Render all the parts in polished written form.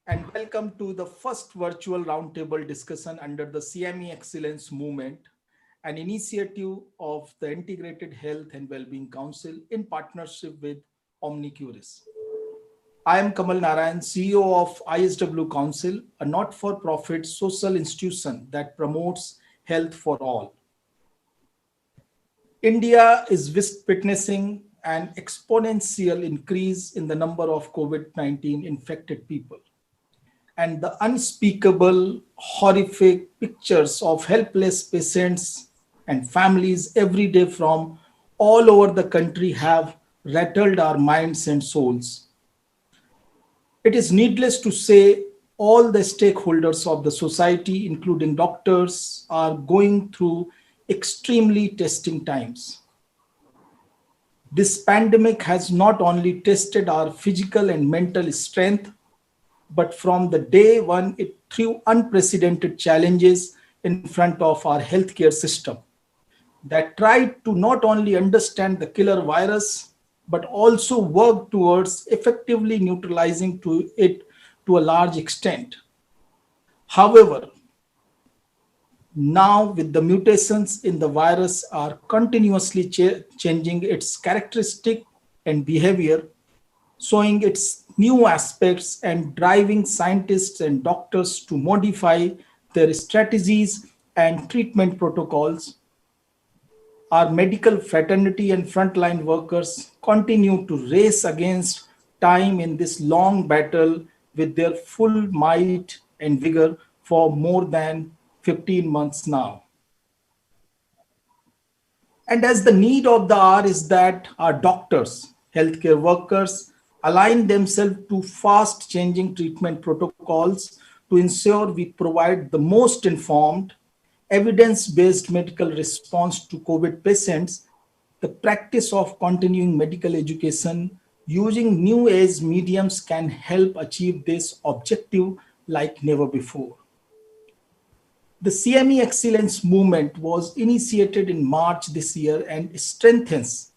and welcome to the first virtual roundtable discussion under the CME Excellence Movement, an initiative of the Integrated Health and Wellbeing Council in partnership with Omnicuris. I am Kamal Narayan, CEO of ISW Council, a not-for-profit social institution that promotes health for all. India is witnessing an exponential increase in the number of COVID-19 infected people, and the unspeakable, horrific pictures of helpless patients and families every day from all over the country have rattled our minds and souls. It is needless to say, all the stakeholders of the society, including doctors, are going through extremely testing times. This pandemic has not only tested our physical and mental strength, but from the day one, it threw unprecedented challenges in front of our healthcare system that tried to not only understand the killer virus, but also work towards effectively neutralizing it to a large extent. However, now with the mutations in the virus are continuously changing its characteristic and behavior, showing its new aspects and driving scientists and doctors to modify their strategies and treatment protocols. Our medical fraternity and frontline workers continue to race against time in this long battle with their full might and vigor for more than 15 months now. And as the need of the hour is that our doctors, healthcare workers align themselves to fast changing treatment protocols to ensure we provide the most informed, evidence based medical response to COVID patients. The practice of continuing medical education using new age mediums can help achieve this objective like never before. The CME Excellence Movement was initiated in March this year and strengthens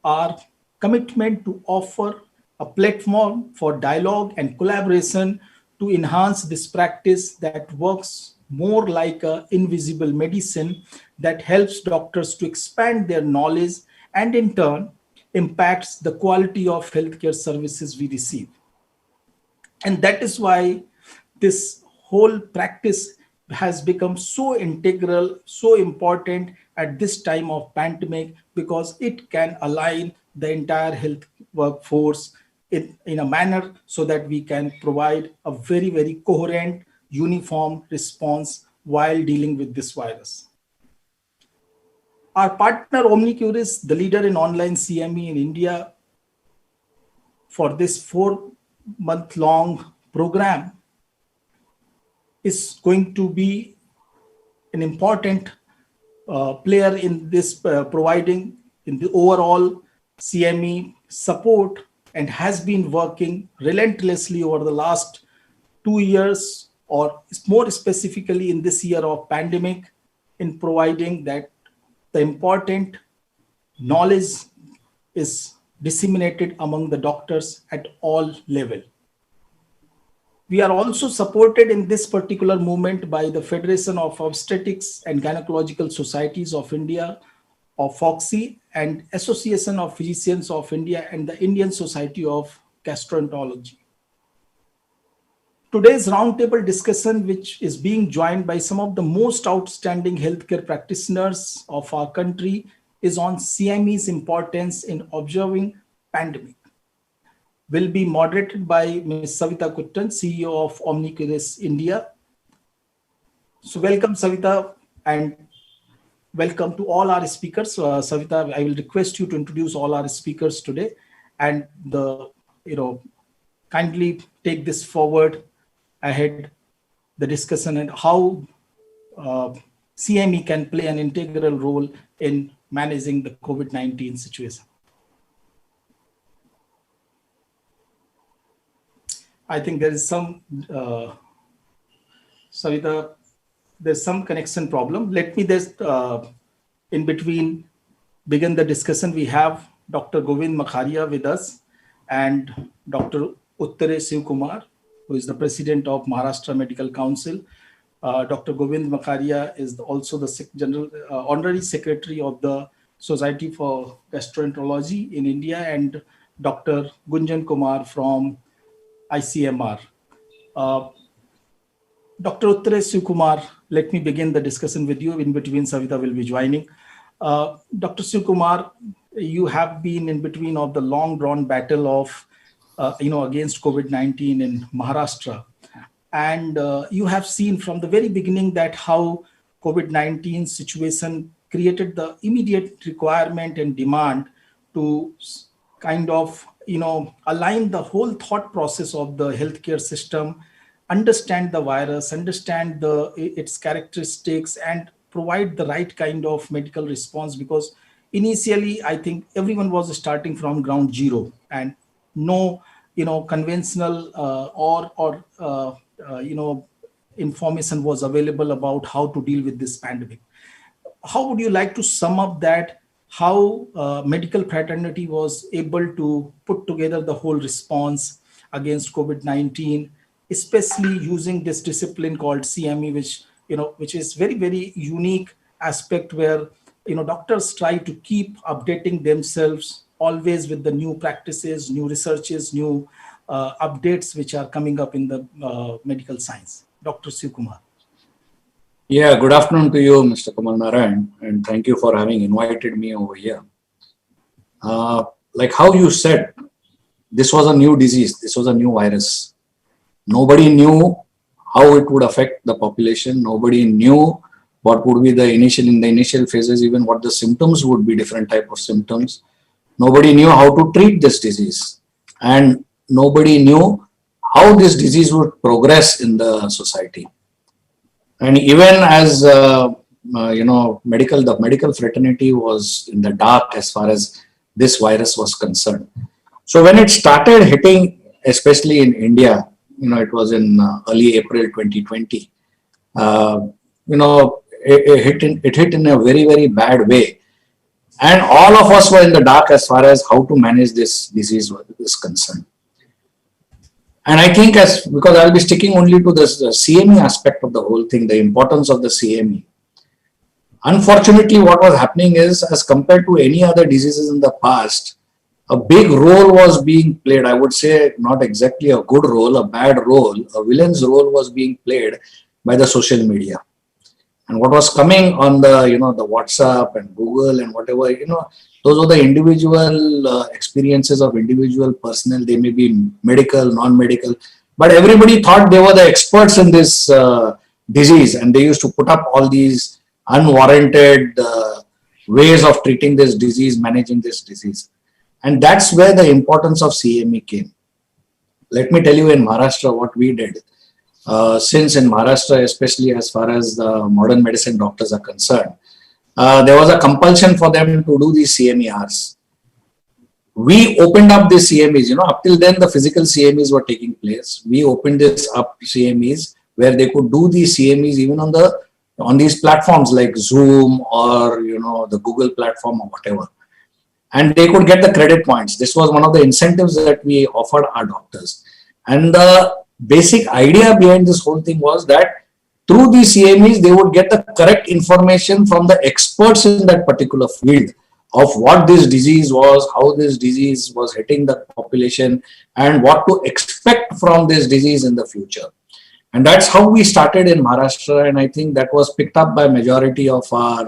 our commitment to offer a platform for dialogue and collaboration to enhance this practice that works more like an invisible medicine that helps doctors to expand their knowledge and in turn impacts the quality of healthcare services we receive. And that is why this whole practice has become so integral, so important at this time of pandemic because it can align the entire health workforce in a manner so that we can provide a very, very coherent, uniform response while dealing with this virus. Our partner Omnicuris, the leader in online CME in India, for this 4-month-long program, is going to be an important player in this providing in the overall CME support and has been working relentlessly over the last 2 years or more specifically in this year of pandemic in providing that the important knowledge is disseminated among the doctors at all levels. We are also supported in this particular movement by the Federation of Obstetrics and Gynecological Societies of India, or FOGSI, and Association of Physicians of India and the Indian Society of Gastroenterology. Today's roundtable discussion, which is being joined by some of the most outstanding healthcare practitioners of our country, is on CME's importance in observing pandemic. Will be moderated by Ms. Savita Kuttan, CEO of Omnicuris India. So welcome, Savita, and welcome to all our speakers. Savita, I will request you to introduce all our speakers today and kindly take this forward ahead, the discussion and how CME can play an integral role in managing the COVID-19 situation. I think there is some, Savita, there's some connection problem. Let me just, in between, begin the discussion. We have Dr. Govind Makharia with us and Dr. Utture Shivkumar. who is the president of Maharashtra Medical Council. Dr. Govind Makharia is also the general honorary secretary of the Society for Gastroenterology in India, and Dr. Gunjan Kumar from ICMR. Uh, Dr. Utture Shivkumar, let me begin the discussion with you. In between, Savita will be joining. Dr. Shivkumar, you have been in between of the long drawn battle of, against COVID-19 in Maharashtra. And you have seen from the very beginning that how COVID-19 situation created the immediate requirement and demand to kind of, align the whole thought process of the healthcare system, understand the virus, understand its characteristics, and provide the right kind of medical response. Because initially, I think everyone was starting from ground zero, and no, conventional information was available about how to deal with this pandemic. How would you like to sum up that? How medical fraternity was able to put together the whole response against COVID-19, especially using this discipline called CME, which is very, very unique aspect where, doctors try to keep updating themselves always with the new practices, new researches, new updates which are coming up in the medical science. Dr. Shivkumar. Yeah, good afternoon to you, Mr. Kumar Narayan, and thank you for having invited me over here. Like how you said, this was a new disease, this was a new virus. Nobody knew how it would affect the population. Nobody knew what would be in the initial phases, even what the symptoms would be, different type of symptoms. Nobody knew how to treat this disease, and nobody knew how this disease would progress in the society. And even as the medical fraternity was in the dark as far as this virus was concerned. So when it started hitting, especially in India, it was in early April 2020. It hit in a very, very bad way, and all of us were in the dark as far as how to manage this disease is concerned. And I think because I'll be sticking only to this CME aspect of the whole thing, the importance of the CME. Unfortunately, what was happening is, as compared to any other diseases in the past, a big role was being played. I would say not exactly a good role, a bad role, a villain's role was being played by the social media. And what was coming on the, the WhatsApp and Google and whatever, those are the individual experiences of individual personnel. They may be medical, non-medical, but everybody thought they were the experts in this disease, and they used to put up all these unwarranted ways of treating this disease, managing this disease. And that's where the importance of CME came. Let me tell you in Maharashtra what we did. Since in Maharashtra, especially as far as the modern medicine doctors are concerned, there was a compulsion for them to do these CMERs. We opened up the CMEs, up till then the physical CMEs were taking place. We opened this up CMEs where they could do these CMEs even on these platforms like Zoom or, the Google platform or whatever. And they could get the credit points. This was one of the incentives that we offered our doctors. And the basic idea behind this whole thing was that through these CMEs, they would get the correct information from the experts in that particular field of what this disease was, how this disease was hitting the population, and what to expect from this disease in the future. And that's how we started in Maharashtra, and I think that was picked up by majority of our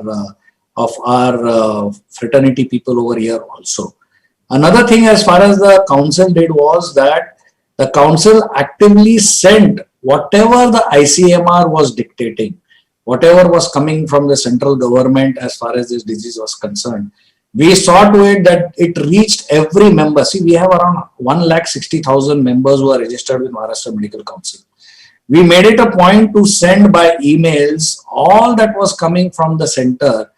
fraternity people over here also. Another thing as far as the council did was that the council actively sent whatever the ICMR was dictating, whatever was coming from the central government as far as this disease was concerned. We saw to it that it reached every member. See, we have around 160,000 members who are registered with Maharashtra Medical Council. We made it a point to send by emails all that was coming from the center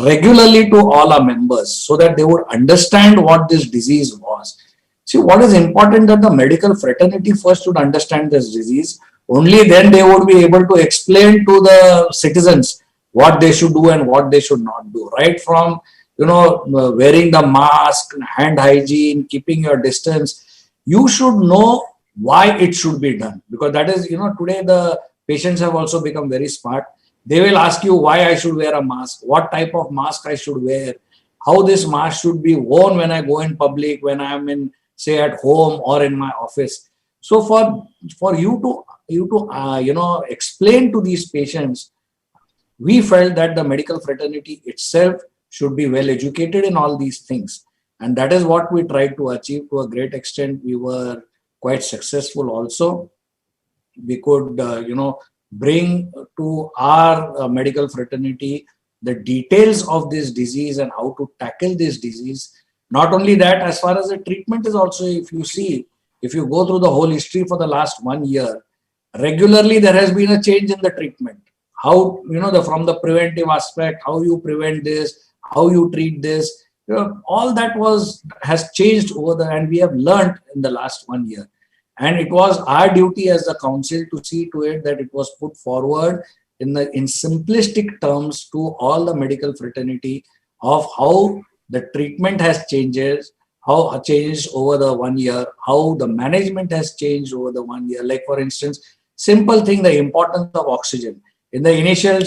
regularly to all our members so that they would understand what this disease was. See, what is important that the medical fraternity first should understand this disease. Only then they would be able to explain to the citizens what they should do and what they should not do. Right from, wearing the mask, hand hygiene, keeping your distance. You should know why it should be done. Because that is, today the patients have also become very smart. They will ask you why I should wear a mask, what type of mask I should wear, how this mask should be worn when I go in public, when I am in, say, at home or in my office. So for you to explain to these patients, we felt that the medical fraternity itself should be well educated in all these things. And that is what we tried to achieve to a great extent. We were quite successful also. We could, bring to our medical fraternity the details of this disease and how to tackle this disease. Not only that, as far as the treatment is also, if you see, if you go through the whole history for the last 1 year, regularly there has been a change in the treatment. How, from the preventive aspect, how you prevent this, how you treat this, all that has changed and we have learned in the last 1 year. And it was our duty as the council to see to it that it was put forward in simplistic terms to all the medical fraternity of how the treatment has changed over the 1 year, how the management has changed over the 1 year. Like, for instance, simple thing, the importance of oxygen. In the initial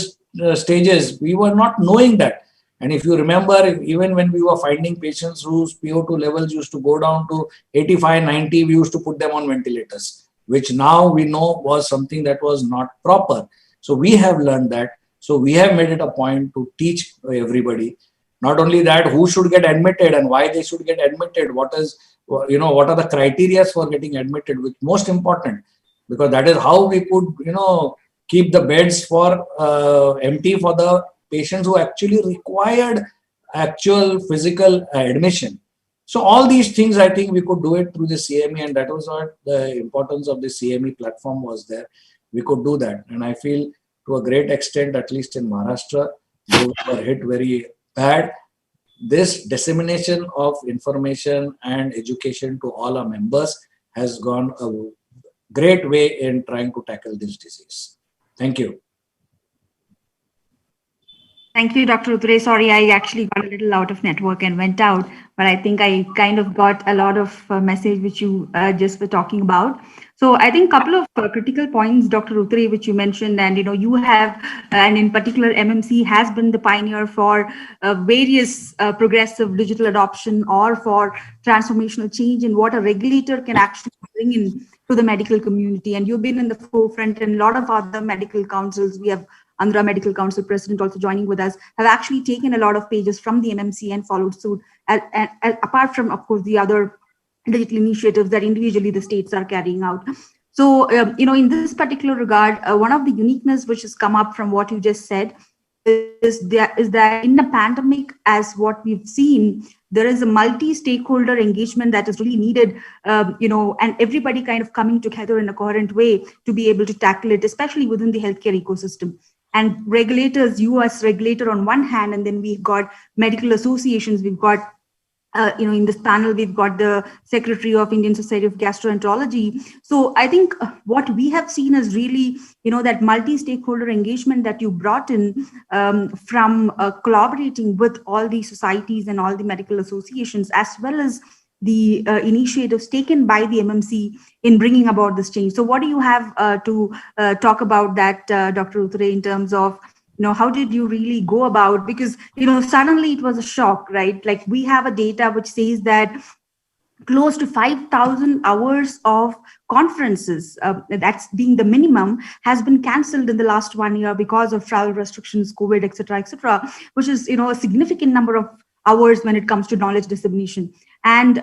stages, we were not knowing that. And if you remember, even when we were finding patients whose PO2 levels used to go down to 85, 90, we used to put them on ventilators, which now we know was something that was not proper. So we have learned that. So we have made it a point to teach everybody. Not only that, who should get admitted and why they should get admitted. What are the criteria for getting admitted, which most important, because that is how we could, keep the beds for empty for the patients who actually required actual physical admission. So all these things, I think we could do it through the CME, and that was what the importance of the CME platform was there. We could do that. And I feel to a great extent, at least in Maharashtra, they were hit very bad. This dissemination of information and education to all our members has gone a great way in trying to tackle this disease. Thank you. Thank you, Dr. Utture. Sorry, I actually got a little out of network and went out, but I think I kind of got a lot of message which you just were talking about. So I think a couple of critical points, Dr. Utture, which you mentioned, and you have, and in particular, MMC has been the pioneer for various progressive digital adoption or for transformational change in what a regulator can actually bring in to the medical community. And you've been in the forefront, and a lot of other medical councils, we have Andhra Medical Council President also joining with us, have actually taken a lot of pages from the MMC and followed suit, and apart from, of course, the other digital initiatives that individually the states are carrying out. So, in this particular regard, one of the uniqueness which has come up from what you just said is that in the pandemic, as what we've seen, there is a multi-stakeholder engagement that is really needed, and everybody kind of coming together in a coherent way to be able to tackle it, especially within the healthcare ecosystem. And regulators, you as regulator on one hand, and then we've got medical associations, we've got in this panel, we've got the Secretary of Indian Society of Gastroenterology. So I think what we have seen is really, that multi-stakeholder engagement that you brought in from collaborating with all the societies and all the medical associations, as well as the initiatives taken by the MMC in bringing about this change. So what do you have to talk about that, Dr. Utture, in terms of, how did you really go about? Because, suddenly it was a shock, right? Like, we have a data which says that close to 5,000 hours of conferences, that's being the minimum, has been cancelled in the last 1 year because of travel restrictions, COVID, et cetera, which is, a significant number of hours when it comes to knowledge dissemination. And,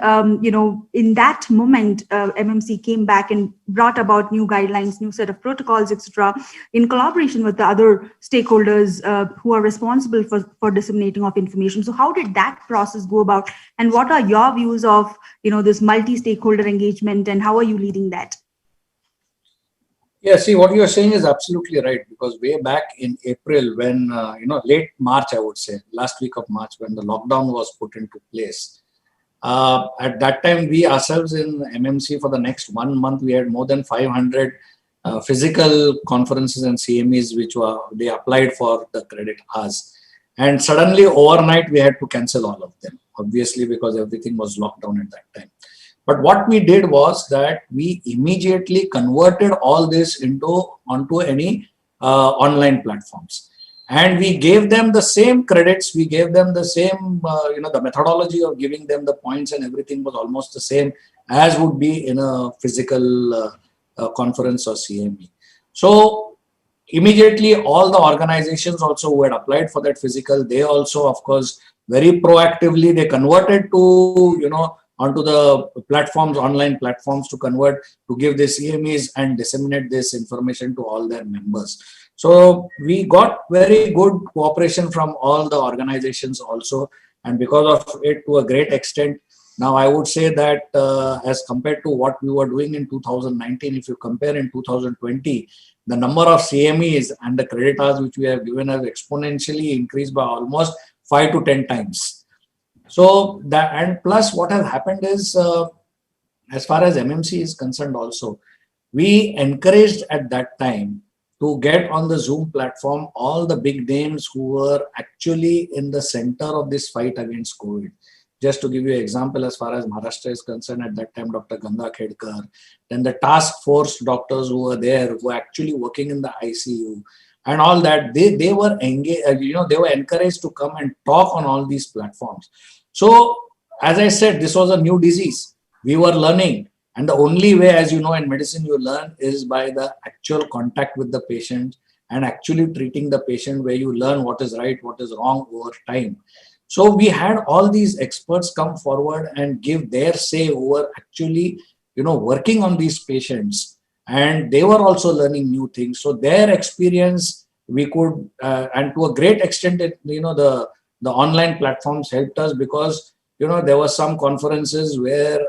in that moment, MMC came back and brought about new guidelines, new set of protocols, etc., in collaboration with the other stakeholders who are responsible for disseminating of information. So how did that process go about? And what are your views of, this multi-stakeholder engagement, and how are you leading that? Yeah, see, what you're saying is absolutely right, because way back in April, when, late March, I would say, last week of March, when the lockdown was put into place, at that time, we ourselves in MMC, for the next 1 month, we had more than 500 physical conferences and CMEs, which they applied for the credit hours. And suddenly, overnight, we had to cancel all of them, obviously, because everything was locked down at that time. But what we did was that we immediately converted all this onto any online platforms, and we gave them the same credits. We gave them the same, the methodology of giving them the points and everything was almost the same as would be in a physical conference or CME. So immediately all the organizations also who had applied for that physical, they also, of course, very proactively, they converted to, onto the platforms, online platforms, to convert, to give the CMEs and disseminate this information to all their members. So we got very good cooperation from all the organizations also, and because of it, to a great extent, now I would say that as compared to what we were doing in 2019, if you compare in 2020, the number of CMEs and the credit hours which we have given has exponentially increased by almost 5 to 10 times. So that, and plus what has happened is, as far as MMC is concerned also, we encouraged at that time to get on the Zoom platform all the big names who were actually in the center of this fight against COVID. Just to give you an example, as far as Maharashtra is concerned, at that time, Dr. Ganga Khedkar, then the task force doctors who were there, who were actually working in the ICU and all that, they were engaged, they were encouraged to come and talk on all these platforms. So, as I said, this was a new disease. We were learning. And the only way, as you know, in medicine, you learn is by the actual contact with the patient and actually treating the patient, where you learn what is right, what is wrong over time. So we had all these experts come forward and give their say over actually, working on these patients. And they were also learning new things. So their experience, we could, and to a great extent, the online platforms helped us, because, there were some conferences where,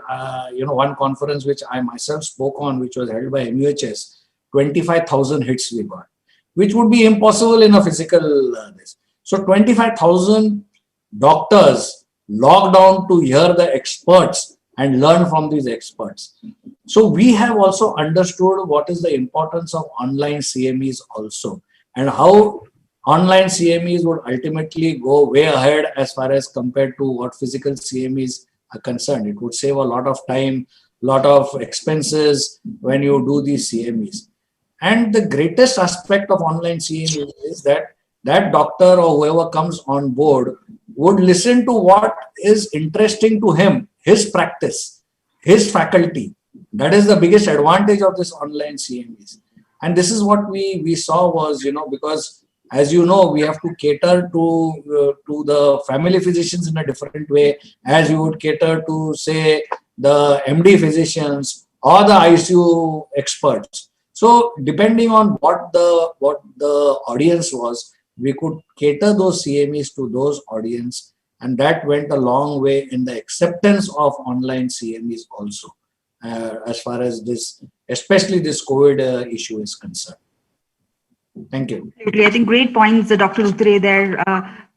one conference which I myself spoke on, which was held by MUHS, 25,000 hits we got, which would be impossible in a physical this. So 25,000 doctors logged on to hear the experts and learn from these experts. So we have also understood what is the importance of online CMEs also, and how online CMEs would ultimately go way ahead as far as compared to what physical CMEs are concerned. It would save a lot of time, lot of expenses when you do these CMEs. And the greatest aspect of online CMEs is that doctor or whoever comes on board would listen to what is interesting to him, his practice, his faculty. That is the biggest advantage of this online CMEs. And this is what we saw was, because as you know, we have to cater to the family physicians in a different way, as we would cater to, say, the MD physicians or the ICU experts. So depending on what the audience was, we could cater those CMEs to those audience, and that went a long way in the acceptance of online CMEs also, as far as this, especially this COVID issue is concerned. Thank you. I think great points, Dr. Utture there.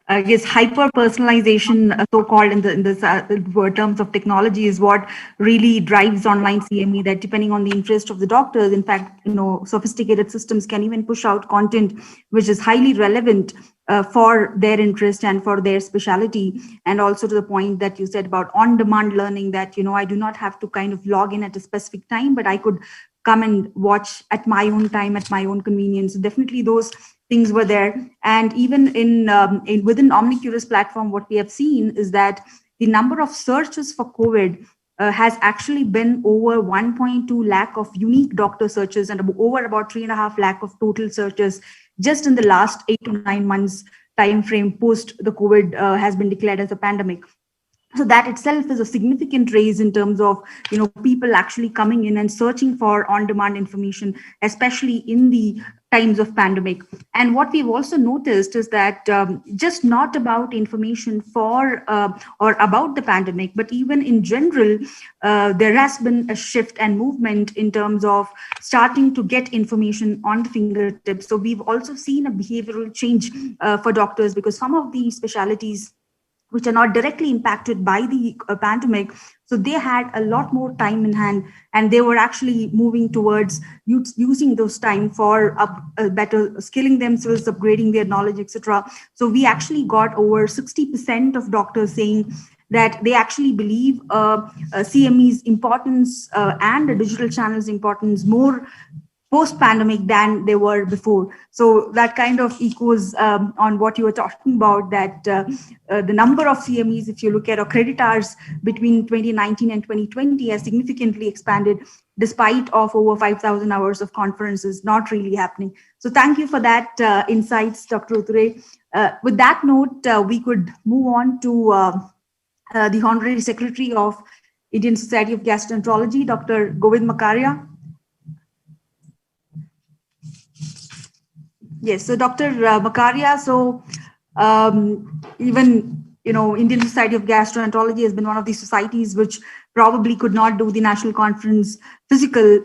I guess hyper personalization, so-called in the terms of technology, is what really drives online CME. That depending on the interest of the doctors, in fact, sophisticated systems can even push out content which is highly relevant for their interest and for their specialty. And also to the point that you said about on-demand learning, that I do not have to kind of log in at a specific time, but I could come and watch at my own time, at my own convenience. Definitely those things were there. And even in within Omnicurus platform, what we have seen is that the number of searches for COVID has actually been over 1.2 lakh of unique doctor searches and over about 3.5 lakh of total searches just in the last 8 to 9 months time frame post the COVID has been declared as a pandemic. So that itself is a significant raise in terms of people actually coming in and searching for on-demand information, especially in the times of pandemic. And what we've also noticed is that just not about information for or about the pandemic, but even in general, there has been a shift and movement in terms of starting to get information on the fingertips. So we've also seen a behavioral change for doctors, because some of the specialities which are not directly impacted by the pandemic, so they had a lot more time in hand, and they were actually moving towards using those time for better skilling themselves, upgrading their knowledge, etc. So we actually got over 60% of doctors saying that they actually believe CME's importance and the digital channels importance more post-pandemic than they were before. So that kind of echoes on what you were talking about, that the number of CMEs, if you look at accreditors between 2019 and 2020, has significantly expanded despite of over 5,000 hours of conferences not really happening. So thank you for that insights, Dr. Utture. With that note, we could move on to the Honorary Secretary of Indian Society of Gastroenterology, Dr. Govind Makharia. Yes, so Dr. Makharia, so even, Indian Society of Gastroenterology has been one of the societies which probably could not do the national conference physical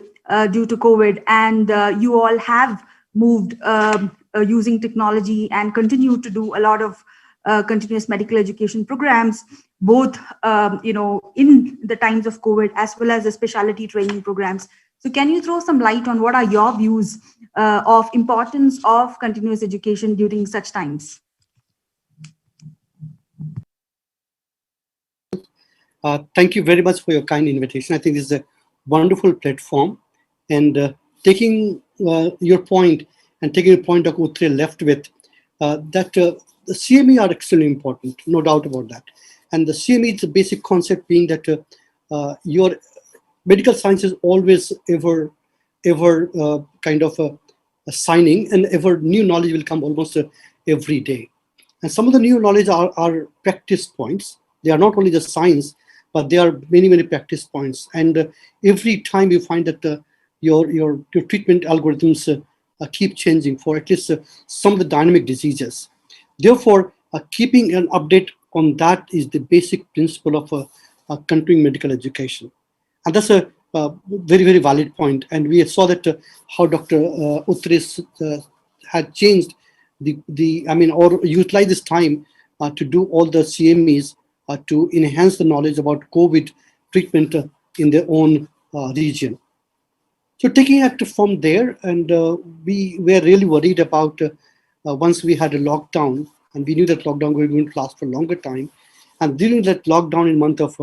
due to COVID. And you all have moved using technology and continue to do a lot of continuous medical education programs, both, in the times of COVID as well as the specialty training programs. So can you throw some light on what are your views of importance of continuous education during such times? Thank you very much for your kind invitation. I think this is a wonderful platform. And taking your point and taking a point Dr. Utture left with, that the CME are extremely important, no doubt about that. And the CME is the basic concept being that your medical science is always ever kind of assigning, and ever new knowledge will come almost every day. And some of the new knowledge are practice points. They are not only the science, but there are many practice points. And every time you find that your treatment algorithms keep changing for at least some of the dynamic diseases. Therefore, keeping an update on that is the basic principle of continuing medical education. And that's a very valid point. And we saw that how Dr. Utture had changed or utilized this time to do all the CMEs to enhance the knowledge about COVID treatment in their own region. So taking it from there, and we were really worried about once we had a lockdown, and we knew that lockdown was going to last for a longer time. And during that lockdown in month of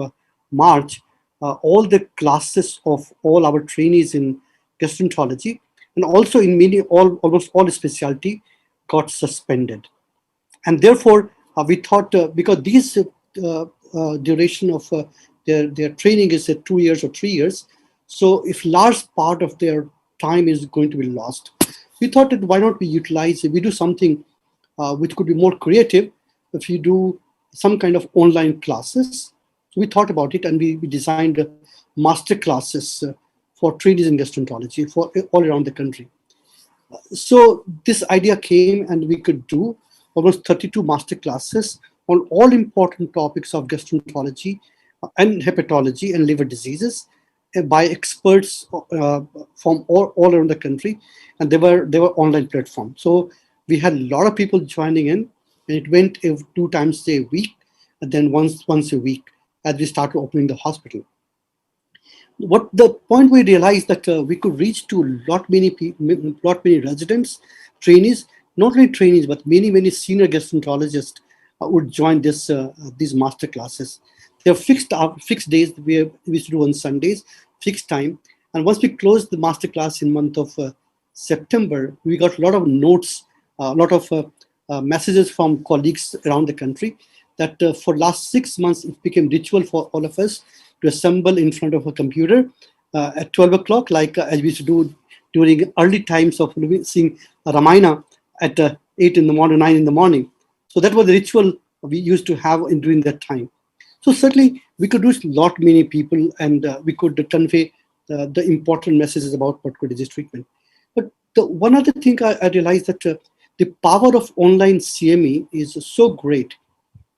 March, all the classes of all our trainees in gastroenterology and also in almost all specialty got suspended. And therefore, we thought because these duration of their training is 2 years or 3 years, so if large part of their time is going to be lost, we thought that why not we utilize it, we do something which could be more creative if you do some kind of online classes. So we thought about it, and we designed master classes for trainees in gastroenterology for all around the country. So this idea came, and we could do almost 32 master classes on all important topics of gastroenterology and hepatology and liver diseases by experts from all around the country, and they were online platforms. So we had a lot of people joining in, and it went 2 times a week, and then once a week as we started opening the hospital. What the point we realized that we could reach to lot many residents, trainees, not only trainees but many senior gastroenterologists would join these master classes. They are fixed days we used to do on Sundays, fixed time. And once we closed the master class in month of September, we got a lot of notes, a lot of messages from colleagues around the country that for last 6 months it became ritual for all of us to assemble in front of a computer at 12 o'clock, like as we used to do during early times of seeing Ramayana at 8 in the morning, 9 in the morning. So that was the ritual we used to have during that time. So certainly we could reach many people, and we could convey the important messages about particular disease treatment. But the one other thing I realized that the power of online CME is so great.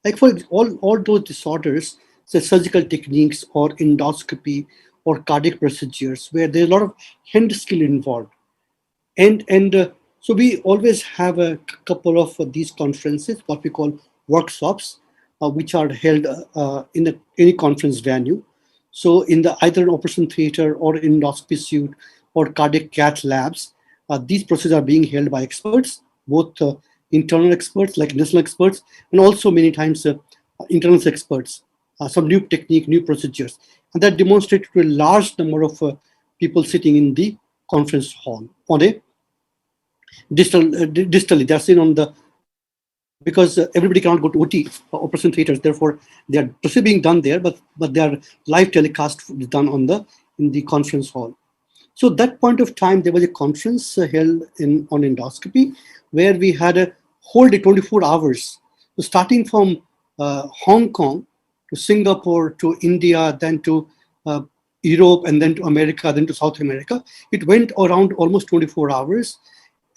Like for all those disorders, say surgical techniques or endoscopy or cardiac procedures, where there's a lot of hand skill involved. And so we always have a couple of these conferences, what we call workshops, which are held in any conference venue. So in either an operation theater or endoscopy suite or cardiac cath labs, these procedures are being held by experts, both internal experts like national experts, and also many times internal experts some new technique, new procedures. And that demonstrated to a large number of people sitting in the conference hall on a distally. They're seen on the, because everybody cannot go to OT operation theaters. Therefore, they are procedure being done there, but their live telecast is done on in the conference hall. So that point of time, there was a conference held on endoscopy, where we had a whole day, 24 hours, so starting from Hong Kong to Singapore to India, then to Europe, and then to America, then to South America. It went around almost 24 hours,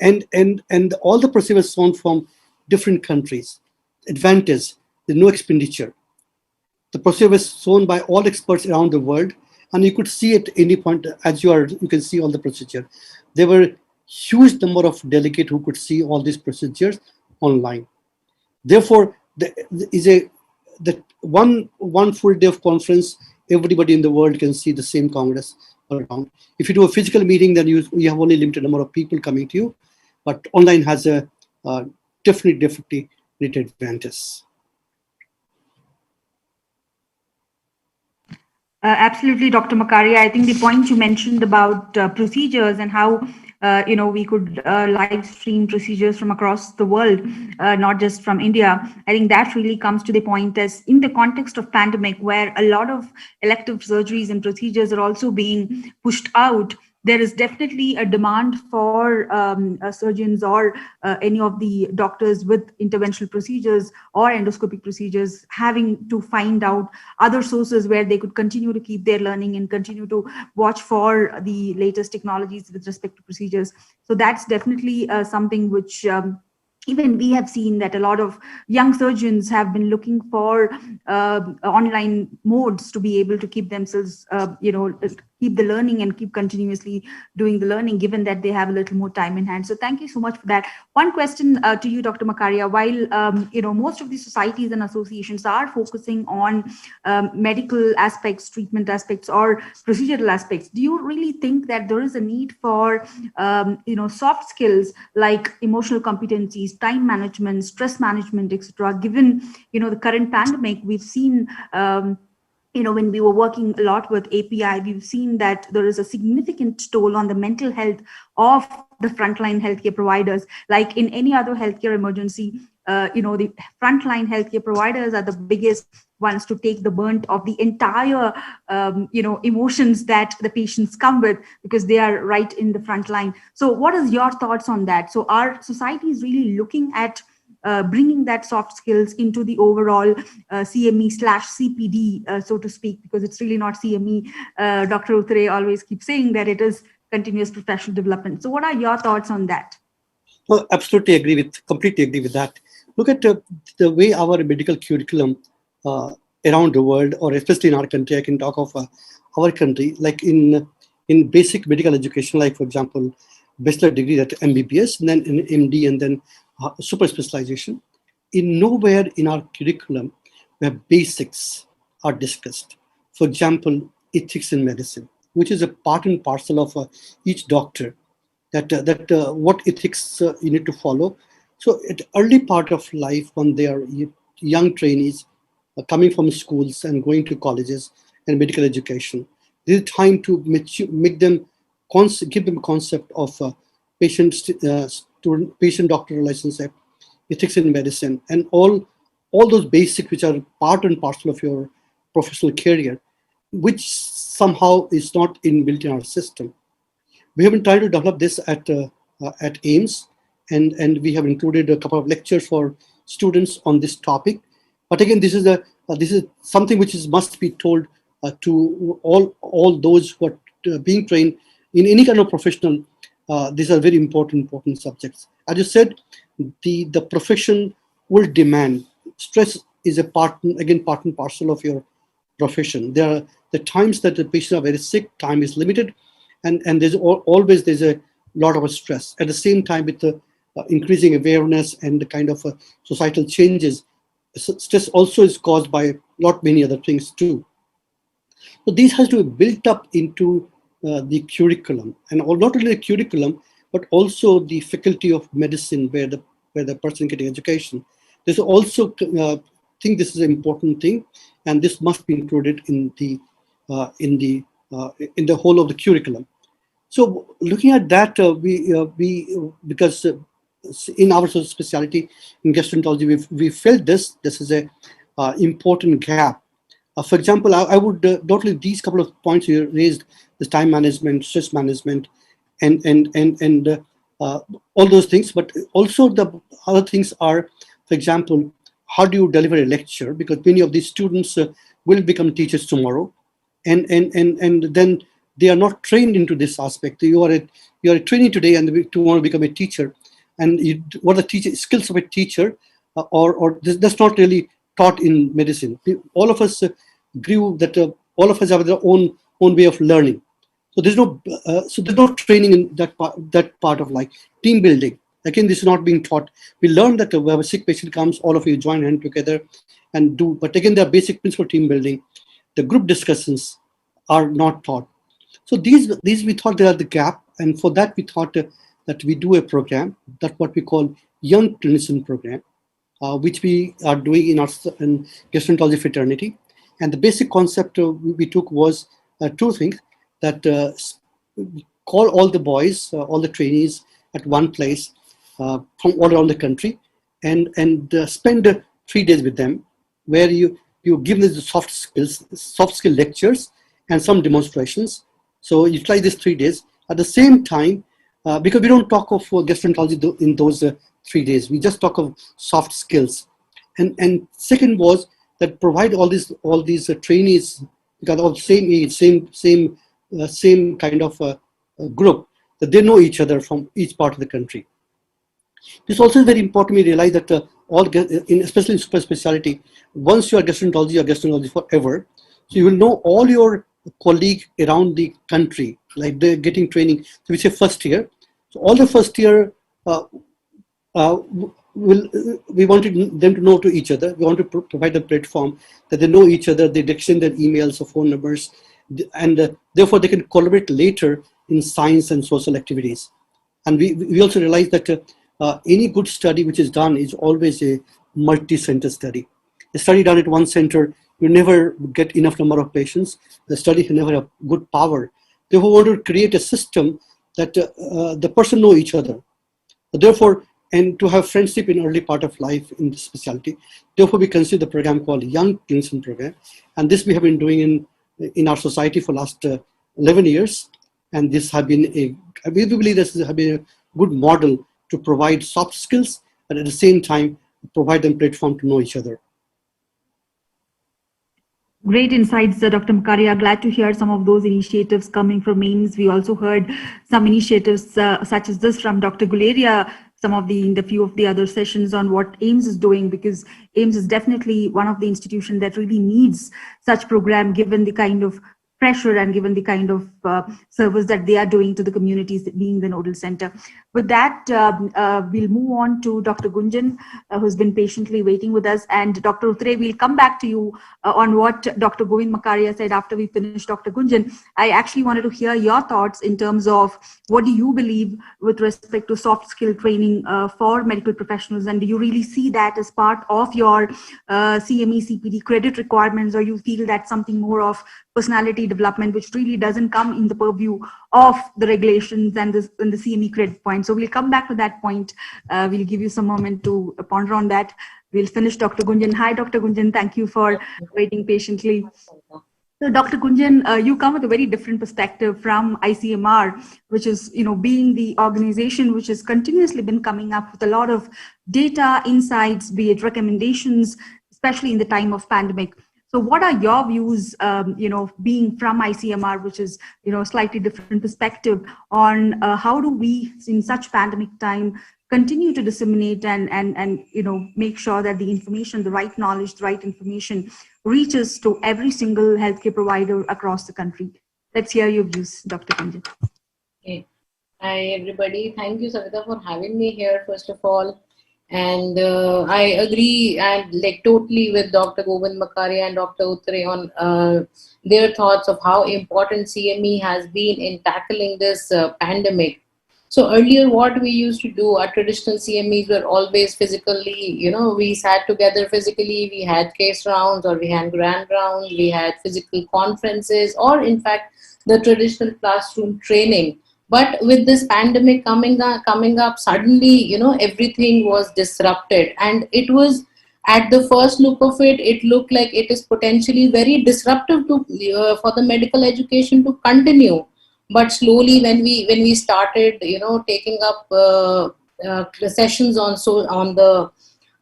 and all the procedures shown from different countries. Advantage, there's no expenditure. The procedure was shown by all experts around the world, and you could see at any point as you can see all the procedure. There were huge number of delegates who could see all these procedures online. Therefore, the one full day of conference, everybody in the world can see the same congress around. If you do a physical meeting, then you have only limited number of people coming to you, but online has a definitely great advantage. Absolutely, Dr. Makharia. I think the point you mentioned about procedures and how we could live stream procedures from across the world, not just from India. I think that really comes to the point as in the context of pandemic, where a lot of elective surgeries and procedures are also being pushed out. There is definitely a demand for surgeons or any of the doctors with interventional procedures or endoscopic procedures having to find out other sources where they could continue to keep their learning and continue to watch for the latest technologies with respect to procedures. So that's definitely something which even we have seen that a lot of young surgeons have been looking for online modes to be able to keep themselves, keep the learning and keep continuously doing the learning, given that they have a little more time in hand. So thank you so much for that. One question to you, Dr. Makharia. While most of the societies and associations are focusing on medical aspects, treatment aspects, or procedural aspects, do you really think that there is a need for soft skills like emotional competencies, time management, stress management, etc.? Given the current pandemic, we've seen when we were working a lot with API, we've seen that there is a significant toll on the mental health of the frontline healthcare providers. Like in any other healthcare emergency, the frontline healthcare providers are the biggest ones to take the brunt of the entire, emotions that the patients come with, because they are right in the front line. So what is your thoughts on that? So our society is really looking at bringing that soft skills into the overall CME/CPD, so to speak, because it's really not CME. Dr. Utture always keeps saying that it is continuous professional development. So what are your thoughts on that? Well, completely agree with that. Look at the way our medical curriculum around the world, or especially in our country. I can talk of our country, like in basic medical education, like for example, bachelor degree at MBBS, and then in MD, and then super specialization. In nowhere in our curriculum where basics are discussed. For example, ethics in medicine, which is a part and parcel of each doctor, that what ethics you need to follow. So at early part of life, when they are young trainees coming from schools and going to colleges and medical education, this is time to make them give them concept of patient-doctor relationship, ethics in medicine, and all those basics which are part and parcel of your professional career, which somehow is not inbuilt in our system. We have been trying to develop this at AIIMS, and we have included a couple of lectures for students on this topic. But again, this is something which must be told to all those who are being trained in any kind of professional. These are very important subjects. As you said, the profession will demand. Stress is a part and parcel of your profession. There are the times that the patients are very sick, time is limited, and there's always a lot of stress. At the same time, with the increasing awareness and the kind of societal changes, stress also is caused by many other things too. So these has to be built up into the curriculum, and not only the curriculum, but also the faculty of medicine where the person getting education. There's also think this is an important thing, and this must be included in the whole of the curriculum. So looking at that, because in our specialty in gastroenterology, we felt this is a important gap. For example, I would not only these couple of points you raised, the time management, stress management, and all those things, but also the other things are, for example, how do you deliver a lecture? Because many of these students will become teachers tomorrow, and then they are not trained into this aspect. You are a trainee today, and tomorrow become a teacher, and what the teacher skills of a teacher, or that's not really taught in medicine. All of us grew that. All of us have their own way of learning. So there's no training in that part of like team building. Again, this is not being taught. We learn that when a sick patient comes, all of you join hand together and do. But again, there are basic principles of team building. The group discussions are not taught. So these we thought there are the gap, and for that we thought that we do a program, that what we call young clinician program, which we are doing in our gastroenterology fraternity. And the basic concept we took was two things, that call all the boys, all the trainees at one place from all around the country, and spend 3 days with them, where you give them the soft skill lectures and some demonstrations. So you try this 3 days. At the same time, because we don't talk of gastroenterology in those 3 days, we just talk of soft skills. And second was that provide all these trainees, because all same age, same kind of group, that they know each other from each part of the country. This also is very important. We realize that especially in super specialty, once you are gastroenterology forever. So you will know all your colleagues around the country, like they're getting training. So we say first year. So all the first year, we wanted them to know to each other. We want to provide a platform that they know each other. They exchange their emails or phone numbers, and therefore they can collaborate later in science and social activities. And we also realize that any good study which is done is always a multi-center study. A study done at one center, you never get enough number of patients. The study can never have good power. Therefore, we want to create a system that the person know each other. Therefore, and to have friendship in early part of life in this specialty. Therefore, we consider the program called Young Clinician Program. And this we have been doing in our society for last 11 years. And this have been we believe this has been a good model to provide soft skills, and at the same time, provide them platform to know each other. Great insights, Dr. Makharia. Glad to hear some of those initiatives coming from AIIMS. We also heard some initiatives such as this from Dr. Guleria, in the few of the other sessions on what AIIMS is doing, because AIIMS is definitely one of the institutions that really needs such program, given the kind of pressure and given the kind of service that they are doing to the communities, being the nodal center. With that, we'll move on to Dr. Gunjan, who's been patiently waiting with us. And Dr. Utture, we'll come back to you on what Dr. Govind Makharia said after we finish Dr. Gunjan. I actually wanted to hear your thoughts in terms of what do you believe with respect to soft skill training for medical professionals, and do you really see that as part of your CME CPD credit requirements, or you feel that's something more of personality development, which really doesn't come in the purview of the regulations and the CME credit point? So we'll come back to that point. We'll give you some moment to ponder on that. We'll finish Dr. Gunjan. Hi, Dr. Gunjan. Thank you for waiting patiently. So Dr. Gunjan, you come with a very different perspective from ICMR, which is, being the organization which has continuously been coming up with a lot of data, insights, be it recommendations, especially in the time of pandemic. So what are your views, being from ICMR, which is, slightly different perspective on how do we, in such pandemic time, continue to disseminate and make sure that the information, the right knowledge, the right information reaches to every single healthcare provider across the country? Let's hear your views, Dr. Gunjan. Okay. Hi, everybody. Thank you, Savita, for having me here, first of all. And I agree and totally with Dr. Govind Makharia and Dr. Utture on their thoughts of how important CME has been in tackling this pandemic. So earlier what we used to do, our traditional CMEs were always physically, we sat together physically, we had case rounds or we had grand rounds, we had physical conferences, or in fact the traditional classroom training. But with this pandemic coming up suddenly, everything was disrupted, and it was, at the first look of it, it looked like it is potentially very disruptive to for the medical education to continue. But slowly, when we started, taking up sessions on the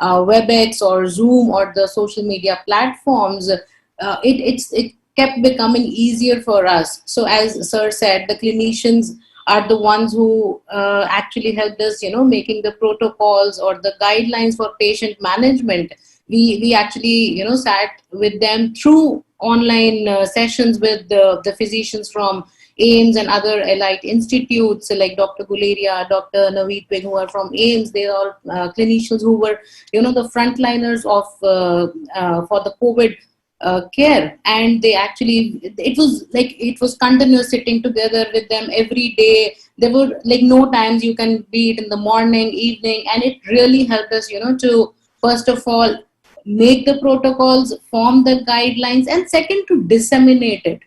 WebEx or Zoom or the social media platforms, it kept becoming easier for us. So as Sir said, the clinicians are the ones who actually helped us, making the protocols or the guidelines for patient management. We actually, sat with them through online sessions with the physicians from AIIMS and other elite institutes like Dr. Guleria, Dr. Naveed Beg, who are from AIIMS. They are clinicians who were, the frontliners of for the COVID care, and they actually, it was continuous sitting together with them every day. There were like no times, you can be it in the morning, evening, and it really helped us, to first of all make the protocols, form the guidelines, and second, to disseminate it.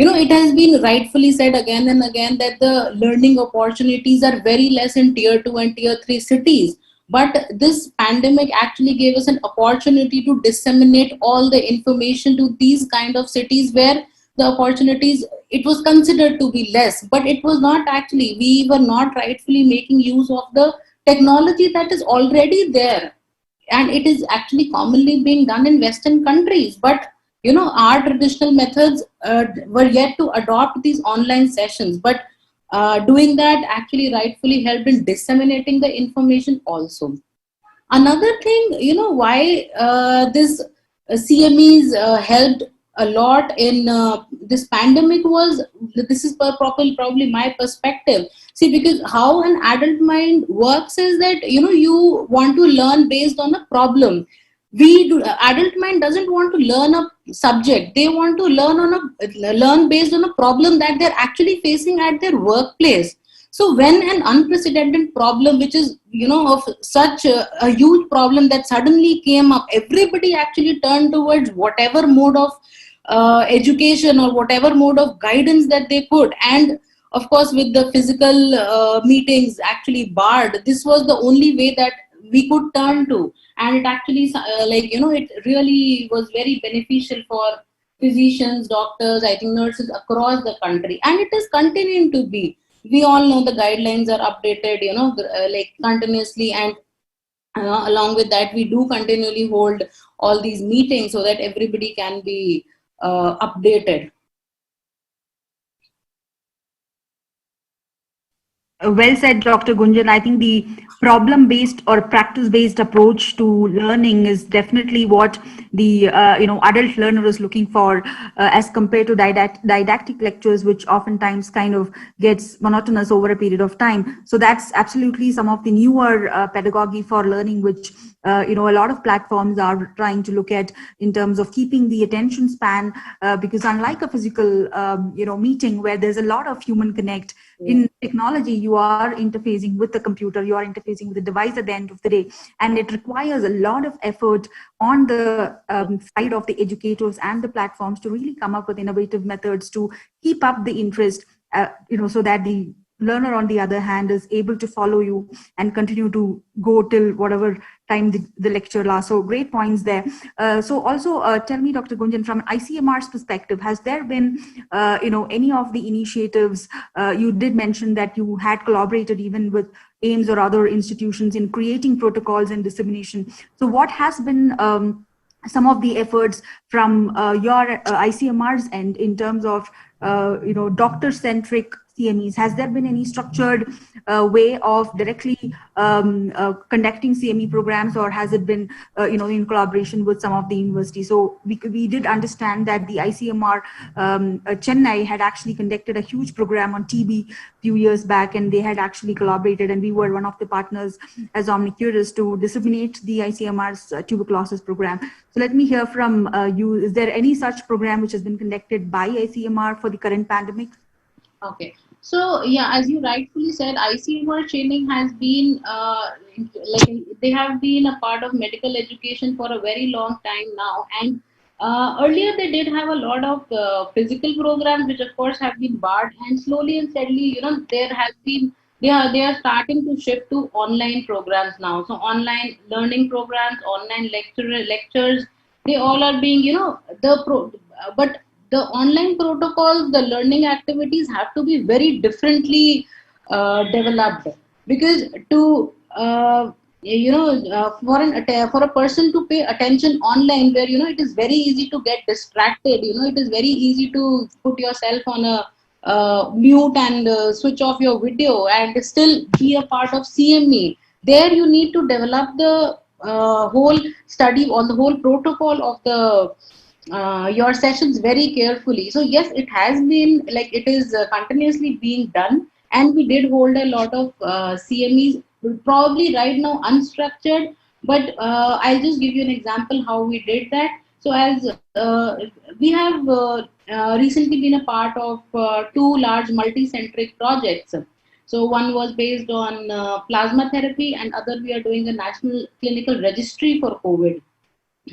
It has been rightfully said again and again that the learning opportunities are very less in tier 2 and tier 3 cities. But this pandemic actually gave us an opportunity to disseminate all the information to these kind of cities where the opportunities, it was considered to be less, but it was not actually. We were not rightfully making use of the technology that is already there. And it is actually commonly being done in Western countries. But our traditional methods were yet to adopt these online sessions, but doing that actually rightfully helped in disseminating the information also. Another thing, why this CMEs helped a lot in this pandemic was, this is probably my perspective. See, because how an adult mind works is that, you want to learn based on a problem. Adult mind doesn't want to learn a subject. They want to learn based on a problem that they're actually facing at their workplace. So when an unprecedented problem, which is, of such a huge problem that suddenly came up, everybody actually turned towards whatever mode of education or whatever mode of guidance that they could. And of course, with the physical meetings actually barred, this was the only way that we could turn to. And it actually, it really was very beneficial for physicians, doctors, I think nurses across the country. And it is continuing to be. We all know the guidelines are updated, continuously. And along with that, we do continually hold all these meetings so that everybody can be updated. Well said, Dr. Gunjan. I think the problem-based or practice-based approach to learning is definitely what the adult learner is looking for, as compared to didactic lectures, which oftentimes kind of gets monotonous over a period of time. So that's absolutely some of the newer pedagogy for learning, which a lot of platforms are trying to look at in terms of keeping the attention span, because unlike a physical meeting where there's a lot of human connect, in technology, you are interfacing with the computer, you are interfacing with the device at the end of the day, and it requires a lot of effort on the side of the educators and the platforms to really come up with innovative methods to keep up the interest, so that the learner, on the other hand, is able to follow you and continue to go till whatever time the lecture lasts. So great points there. So also tell me, Dr. Gunjan, from ICMR's perspective, has there been, any of the initiatives, you did mention that you had collaborated even with AIIMS or other institutions in creating protocols and dissemination. So what has been some of the efforts from your ICMR's end in terms of, doctor-centric CMEs? Has there been any structured way of directly conducting CME programs, or has it been, in collaboration with some of the universities? So we did understand that the ICMR Chennai had actually conducted a huge program on TB a few years back, and they had actually collaborated, and we were one of the partners as Omnicurus to disseminate the ICMR's tuberculosis program. So let me hear from you. Is there any such program which has been conducted by ICMR for the current pandemic? Okay. So yeah, as you rightfully said, ICMR training has been like they have been a part of medical education for a very long time now. And earlier they did have a lot of physical programs, which of course have been barred. And slowly and steadily, there has been they are starting to shift to online programs now. So online learning programs, online lectures, they all are being but the online protocols, the learning activities have to be very differently developed, because to for a person to pay attention online, where it is very easy to get distracted, it is very easy to put yourself on a mute and switch off your video and still be a part of CME. There you need to develop the whole study or the whole protocol of the your sessions very carefully. So yes, it has been like it is continuously being done, and we did hold a lot of CMEs, probably right now unstructured, but I'll just give you an example how we did that. So as we have recently been a part of two large multi-centric projects. So one was based on plasma therapy, and other we are doing a national clinical registry for COVID.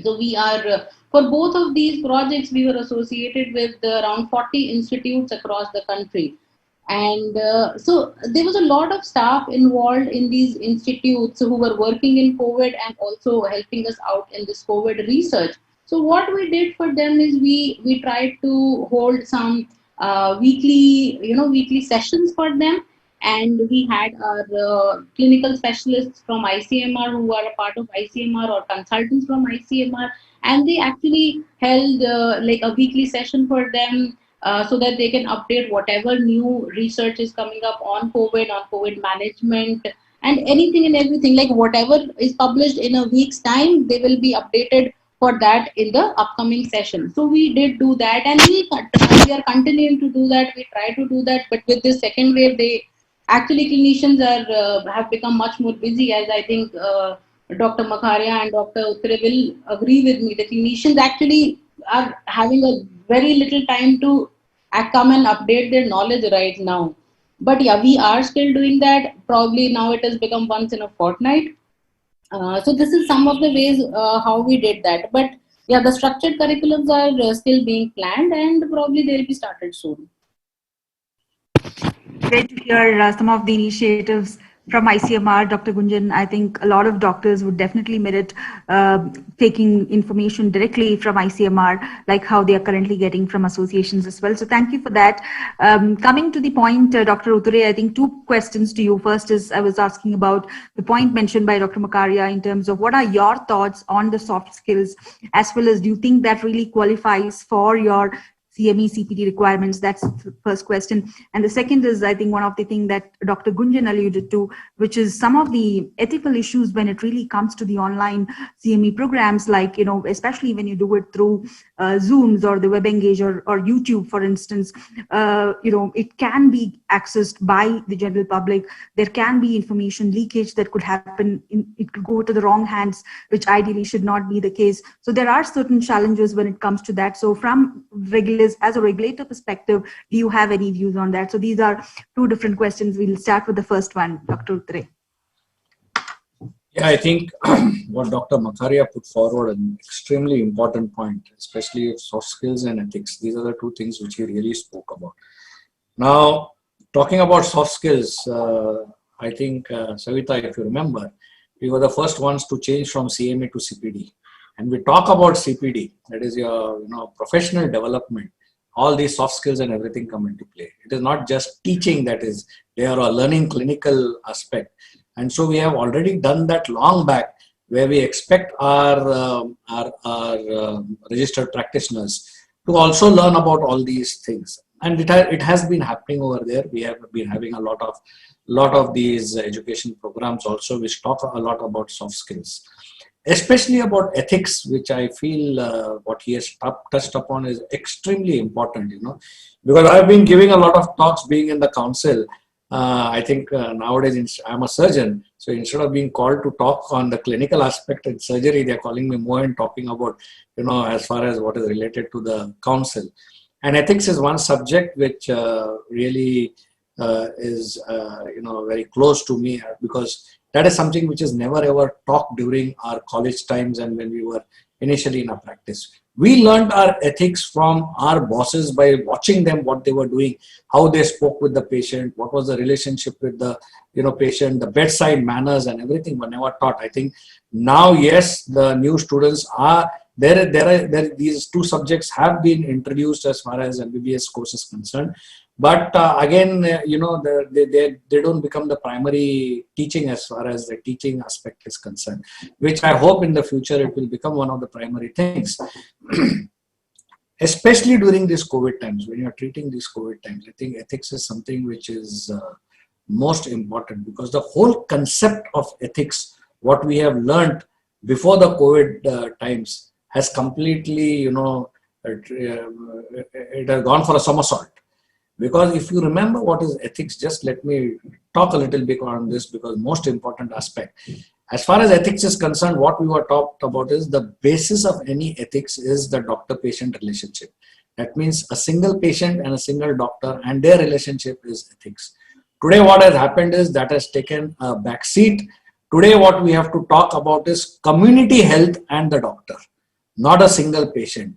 So we are for both of these projects we were associated with around 40 institutes across the country, and so there was a lot of staff involved in these institutes who were working in COVID and also helping us out in this COVID research. So what we did for them is we tried to hold some weekly sessions for them, and we had our clinical specialists from ICMR who are a part of ICMR or consultants from ICMR, and they actually held like a weekly session for them so that they can update whatever new research is coming up on COVID management, and anything and everything, like whatever is published in a week's time, they will be updated for that in the upcoming session. So we did do that, and we are continuing to do that. We try to do that, but with this second wave, actually clinicians are have become much more busy, as I think Dr. Makharia and Dr. Utture will agree with me. The clinicians actually are having a very little time to come and update their knowledge right now. But yeah, we are still doing that. Probably now it has become once in a fortnight. So this is some of the ways how we did that. But yeah, the structured curriculums are still being planned, and probably they'll be started soon. Great to hear some of the initiatives from ICMR, Dr. Gunjan. I think a lot of doctors would definitely merit taking information directly from ICMR, like how they are currently getting from associations as well. So thank you for that. Coming to the point, Dr. Utture, I think two questions to you. First is I was asking about the point mentioned by Dr. Makharia in terms of what are your thoughts on the soft skills, as well as do you think that really qualifies for your CME CPD requirements? That's the first question. And the second is, I think, one of the things that Dr. Gunjan alluded to, which is some of the ethical issues when it really comes to the online CME programs, like, especially when you do it through Zooms or the WebEngage or YouTube, for instance, it can be accessed by the general public. There can be information leakage that could happen. It could go to the wrong hands, which ideally should not be the case. So there are certain challenges when it comes to that. So from as a regulator perspective, do you have any views on that? So these are two different questions. We'll start with the first one, Dr. Utture. Yeah, I think what Dr. Makharia put forward an extremely important point, especially soft skills and ethics. These are the two things which he really spoke about. Now, talking about soft skills, I think, Savita, if you remember, we were the first ones to change from CME to CPD. And we talk about CPD, that is your professional development. All these soft skills and everything come into play. It is not just teaching that is there, or learning clinical aspect. And so we have already done that long back, where we expect our registered practitioners to also learn about all these things. And it has been happening over there. We have been having a lot of these education programs also, which talk a lot about soft skills. Especially about ethics, which I feel what he has touched upon is extremely important, because I've been giving a lot of talks being in the council. I think nowadays I'm a surgeon, so instead of being called to talk on the clinical aspect in surgery, they're calling me more and talking about, as far as what is related to the council. And ethics is one subject which really is very close to me, because that is something which is never ever talked during our college times and when we were initially in our practice. We learned our ethics from our bosses by watching them, what they were doing, how they spoke with the patient, what was the relationship with the patient, the bedside manners and everything were never taught. I think now, yes, the new students are there. These two subjects have been introduced as far as MBBS course is concerned. But again, they don't become the primary teaching as far as the teaching aspect is concerned, which I hope in the future it will become one of the primary things. Especially during these COVID times, when you're treating these COVID times, I think ethics is something which is most important, because the whole concept of ethics, what we have learned before the COVID times, has completely, it has gone for a somersault. Because if you remember what is ethics, just let me talk a little bit on this, because most important aspect. As far as ethics is concerned, what we were talked about is the basis of any ethics is the doctor-patient relationship. That means a single patient and a single doctor and their relationship is ethics. Today what has happened is that has taken a back seat. Today what we have to talk about is community health and the doctor, not a single patient.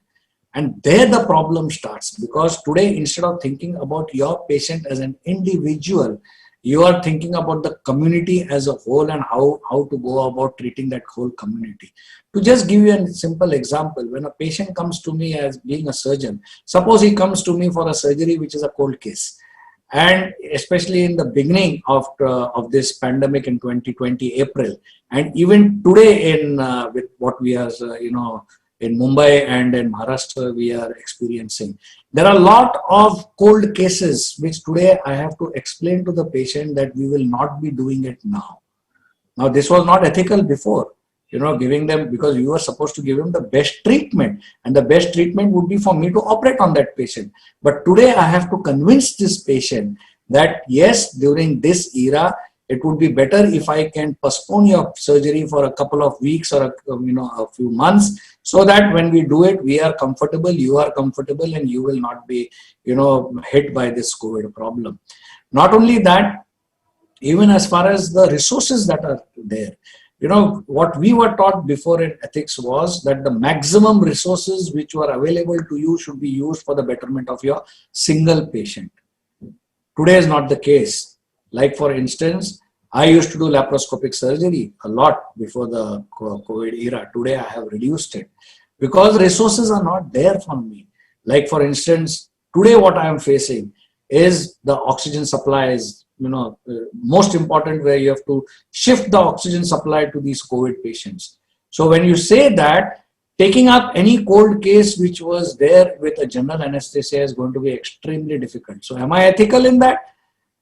And there the problem starts, because today instead of thinking about your patient as an individual, you are thinking about the community as a whole and how to go about treating that whole community. To just give you a simple example, when a patient comes to me as being a surgeon, suppose he comes to me for a surgery which is a cold case. And especially in the beginning of this pandemic in 2020 April, and even today in with what we are in Mumbai and in Maharashtra we are experiencing, there are a lot of cold cases which today I have to explain to the patient that we will not be doing it now. Now this was not ethical before, giving them, because you were supposed to give them the best treatment, and the best treatment would be for me to operate on that patient. But today I have to convince this patient that yes, during this era, it would be better if I can postpone your surgery for a couple of weeks or a few months, so that when we do it, we are comfortable, you are comfortable, and you will not be hit by this COVID problem. Not only that, even as far as the resources that are there, what we were taught before in ethics was that the maximum resources which were available to you should be used for the betterment of your single patient. Today is not the case. Like for instance, I used to do laparoscopic surgery a lot before the COVID era. Today I have reduced it because resources are not there for me. Like for instance, today what I am facing is the oxygen supplies, most important, where you have to shift the oxygen supply to these COVID patients. So when you say that, taking up any cold case which was there with a general anesthesia is going to be extremely difficult. So am I ethical in that?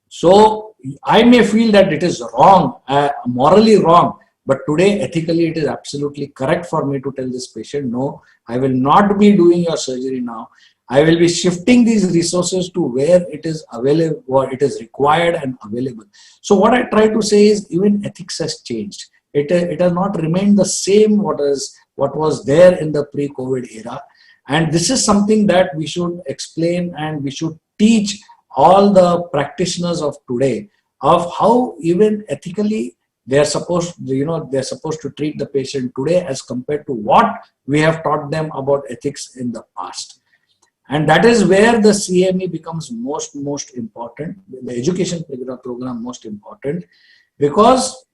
So I may feel that it is wrong, morally wrong, but today ethically it is absolutely correct for me to tell this patient, no, I will not be doing your surgery now. I will be shifting these resources to where it is available, or it is required and available. So what I try to say is even ethics has changed. It has not remained the same what was there in the pre-COVID era. And this is something that we should explain and we should teach all the practitioners of today of how even ethically they are supposed, they're supposed to treat the patient today as compared to what we have taught them about ethics in the past. And that is where the CME becomes most important, the education program most important, because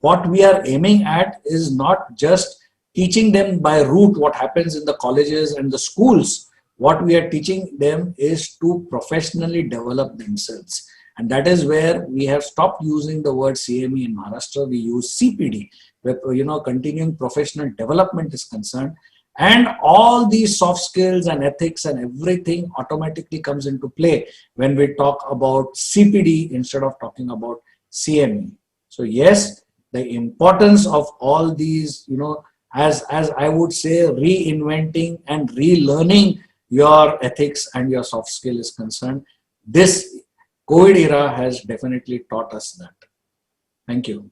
what we are aiming at is not just teaching them by rote what happens in the colleges and the schools. What we are teaching them is to professionally develop themselves. And that is where we have stopped using the word CME in Maharashtra. We use CPD, where continuing professional development is concerned. And all these soft skills and ethics and everything automatically comes into play when we talk about CPD instead of talking about CME. So yes, the importance of all these, as I would say, reinventing and relearning your ethics and your soft skill is concerned, this COVID era has definitely taught us that. Thank you.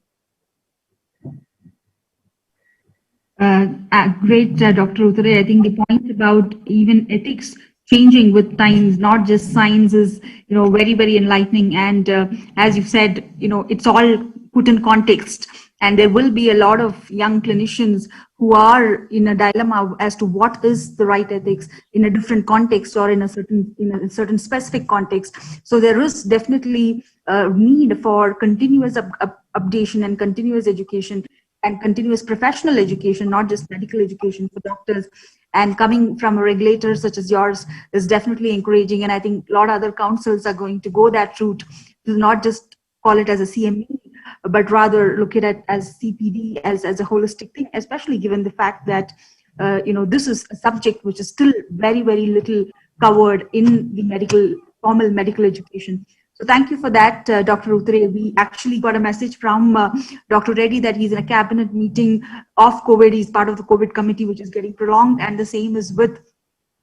Great, Dr. Utture. I think the point about even ethics changing with times, not just science is, very, very enlightening. And as you said, it's all put in context. And there will be a lot of young clinicians who are in a dilemma as to what is the right ethics in a different context or in a certain specific context. So there is definitely a need for continuous updation and continuous education and continuous professional education, not just medical education for doctors. And coming from a regulator such as yours is definitely encouraging. And I think a lot of other councils are going to go that route to not just call it as a CME, but rather look at it as CPD, as a holistic thing, especially given the fact that, this is a subject which is still very, very little covered in the formal medical education. So thank you for that, Dr. Utture. We actually got a message from Dr. Reddy that he's in a cabinet meeting of COVID. He's part of the COVID committee, which is getting prolonged. And the same is with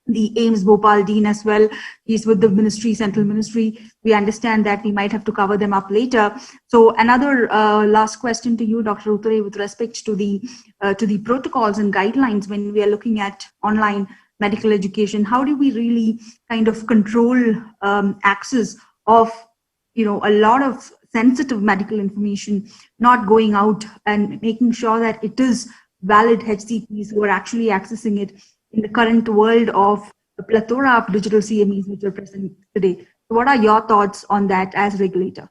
the AIIMS Bhopal Dean as well. He's with the ministry, central ministry. We understand that we might have to cover them up later. So another last question to you, Dr. Utture, with respect to the protocols and guidelines when we are looking at online medical education. How do we really kind of control access of a lot of sensitive medical information not going out, and making sure that it is valid HCPs who are actually accessing it in the current world of a plethora of digital CMEs which are present today? So what are your thoughts on that as regulator?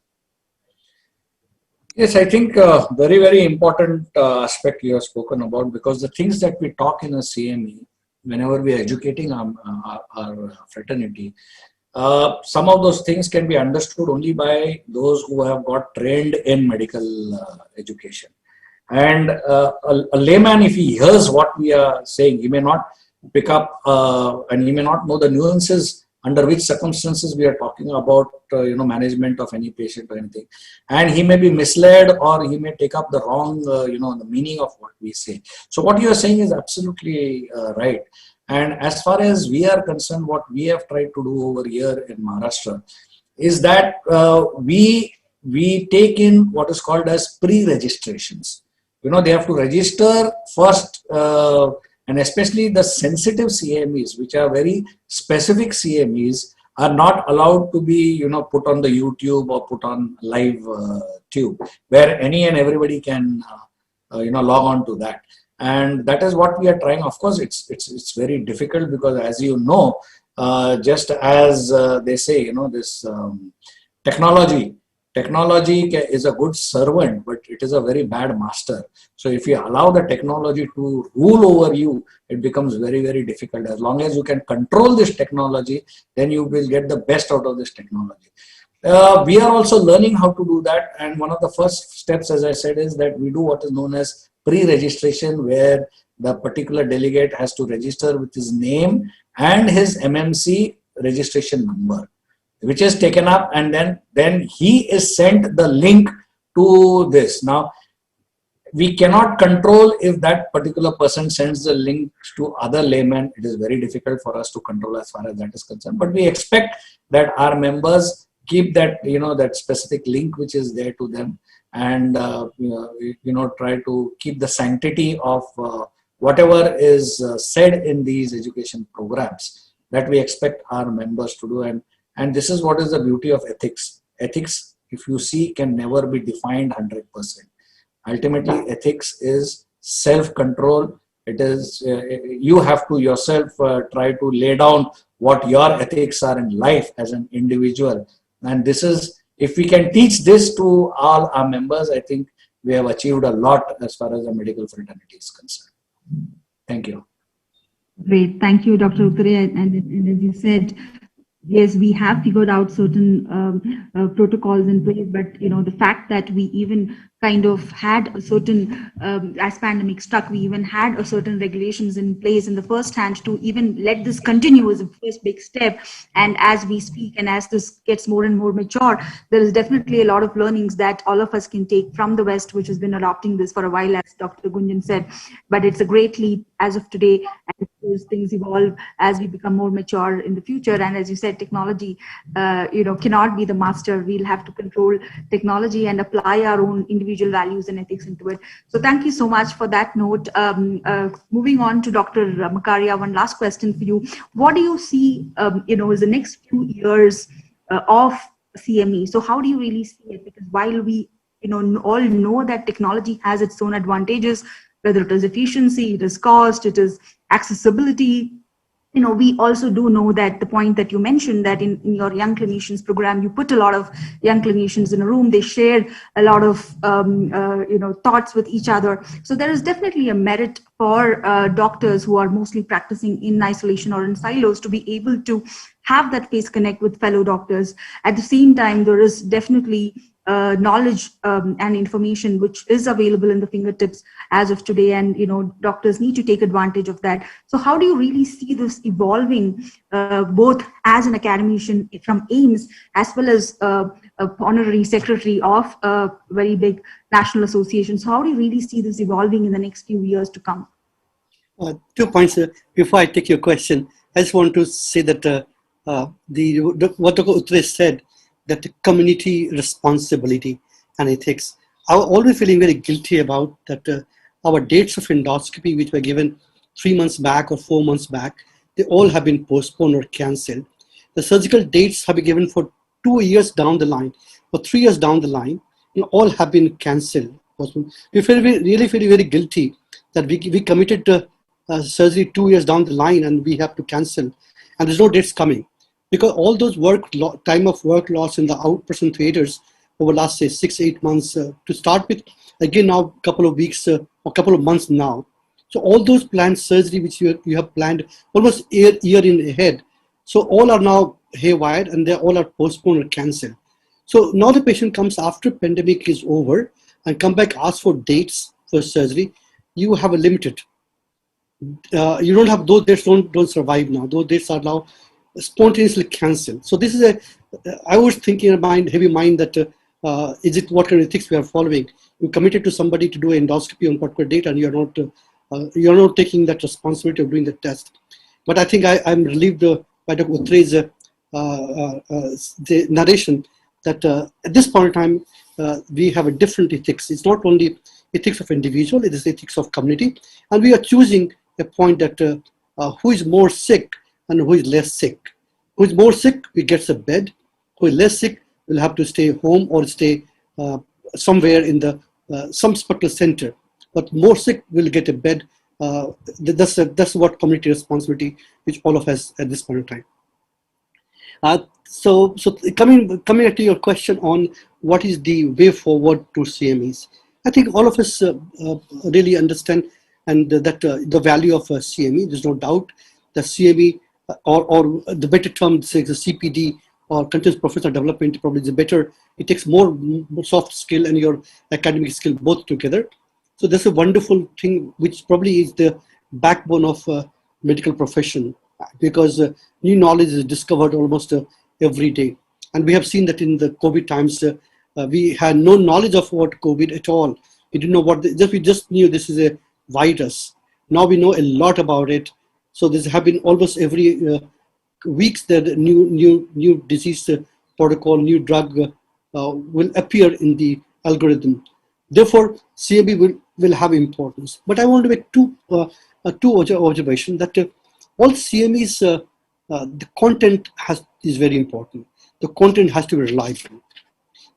Yes, I think very, very important aspect you have spoken about, because the things that we talk in a CME, whenever we are educating our fraternity, some of those things can be understood only by those who have got trained in medical education. And a layman, if he hears what we are saying, he may not pick up and he may not know the nuances under which circumstances we are talking about, management of any patient or anything. And he may be misled, or he may take up the wrong, the meaning of what we say. So what you are saying is absolutely right. And as far as we are concerned, what we have tried to do over here in Maharashtra is that we take in what is called as pre-registrations. They have to register first, and especially the sensitive CMEs, which are very specific CMEs, are not allowed to be, put on the YouTube or put on live tube, where any and everybody can, log on to that. And that is what we are trying. Of course, it's very difficult, because as you know, just as they say, this technology is a good servant, but it is a very bad master. So if you allow the technology to rule over you, it becomes very, very difficult. As long as you can control this technology, then you will get the best out of this technology. We are also learning how to do that. And one of the first steps, as I said, is that we do what is known as pre-registration, where the particular delegate has to register with his name and his MMC registration number, which is taken up, and then he is sent the link to this. Now, we cannot control if that particular person sends the link to other laymen. It is very difficult for us to control as far as that is concerned. But we expect that our members keep that, that specific link which is there to them, and try to keep the sanctity of whatever is said in these education programs that we expect our members to do. And this is what is the beauty of ethics. Ethics, if you see, can never be defined 100%. Ultimately, ethics is self-control. It is, you have to yourself try to lay down what your ethics are in life as an individual. And this is, if we can teach this to all our members, I think we have achieved a lot as far as the medical fraternity is concerned. Thank you. Great. Thank you, Dr. Utture. And as you said, yes, we have figured out certain protocols in place, but the fact that we even kind of had a certain, as pandemic struck, we even had a certain regulations in place in the first hand to even let this continue is a first big step. And as we speak, and as this gets more and more mature, there is definitely a lot of learnings that all of us can take from the West, which has been adopting this for a while, as Dr. Gunjan said. But it's a great leap as of today, and those things evolve as we become more mature in the future. And as you said, said, technology, cannot be the master. We'll have to control technology and apply our own individual values and ethics into it. So thank you so much for that note. Moving on to Dr. Makharia, one last question for you. What do you see, is the next few years of CME? So how do you really see it? Because while we, all know that technology has its own advantages, whether it is efficiency, it is cost, it is accessibility, we also do know that the point that you mentioned, that in your young clinicians program, you put a lot of young clinicians in a room, they share a lot of, thoughts with each other. So there is definitely a merit for doctors who are mostly practicing in isolation or in silos to be able to have that face connect with fellow doctors. At the same time, there is definitely knowledge and information which is available in the fingertips as of today, and doctors need to take advantage of that. So how do you really see this evolving, both as an academician from AIIMS as well as honorary secretary of a very big national association? So how do you really see this evolving in the next few years to come? 2 points before I take your question. I just want to say that what Dr. Utture said, that the community responsibility and ethics. I'm always feeling very guilty about that. Our dates of endoscopy, which were given 3 months back or 4 months back, they all have been postponed or cancelled. The surgical dates have been given for 2 years down the line, or 3 years down the line, all have been cancelled. We really feel very guilty that we committed to surgery 2 years down the line and we have to cancel, and there's no dates coming. Because all those time of work loss in the outpatient theaters over last, say, 6-8 months to start with, again now a couple of weeks or couple of months now. So all those planned surgery which you have planned almost a year in ahead, so all are now haywired and they all are postponed or cancelled. So now the patient comes after pandemic is over and come back, ask for dates for surgery. You have a limited. You don't have those dates. Don't survive now. Those dates are now spontaneously cancelled. So this is I was thinking in mind, heavy mind, that is it what kind of ethics we are following? You committed to somebody to do an endoscopy on particular date, and you're not taking that responsibility of doing the test. But I think I'm relieved by Dr. Utre's the narration that at this point in time we have a different ethics. It's not only ethics of individual; it is ethics of community, and we are choosing a point that who is more sick and who is less sick. Who is more sick, he gets a bed. Who is less sick will have to stay home or stay somewhere in the some particular center. But more sick will get a bed. That's what community responsibility which all of us at this point in time. So coming to your question on what is the way forward to CMEs, I think all of us really understand and that the value of CME. There's no doubt that CME or the better term, say the CPD or continuous professional development, probably is better. It takes more soft skill and your academic skill both together. So that's a wonderful thing, which probably is the backbone of medical profession, because new knowledge is discovered almost every day. And we have seen that in the COVID times, we had no knowledge of what COVID at all. We didn't know we just knew this is a virus. Now we know a lot about it. So there have been almost every weeks that new disease protocol, new drug will appear in the algorithm. Therefore, CME will have importance. But I want to make two observations that all CMEs, the content is very important. The content has to be reliable.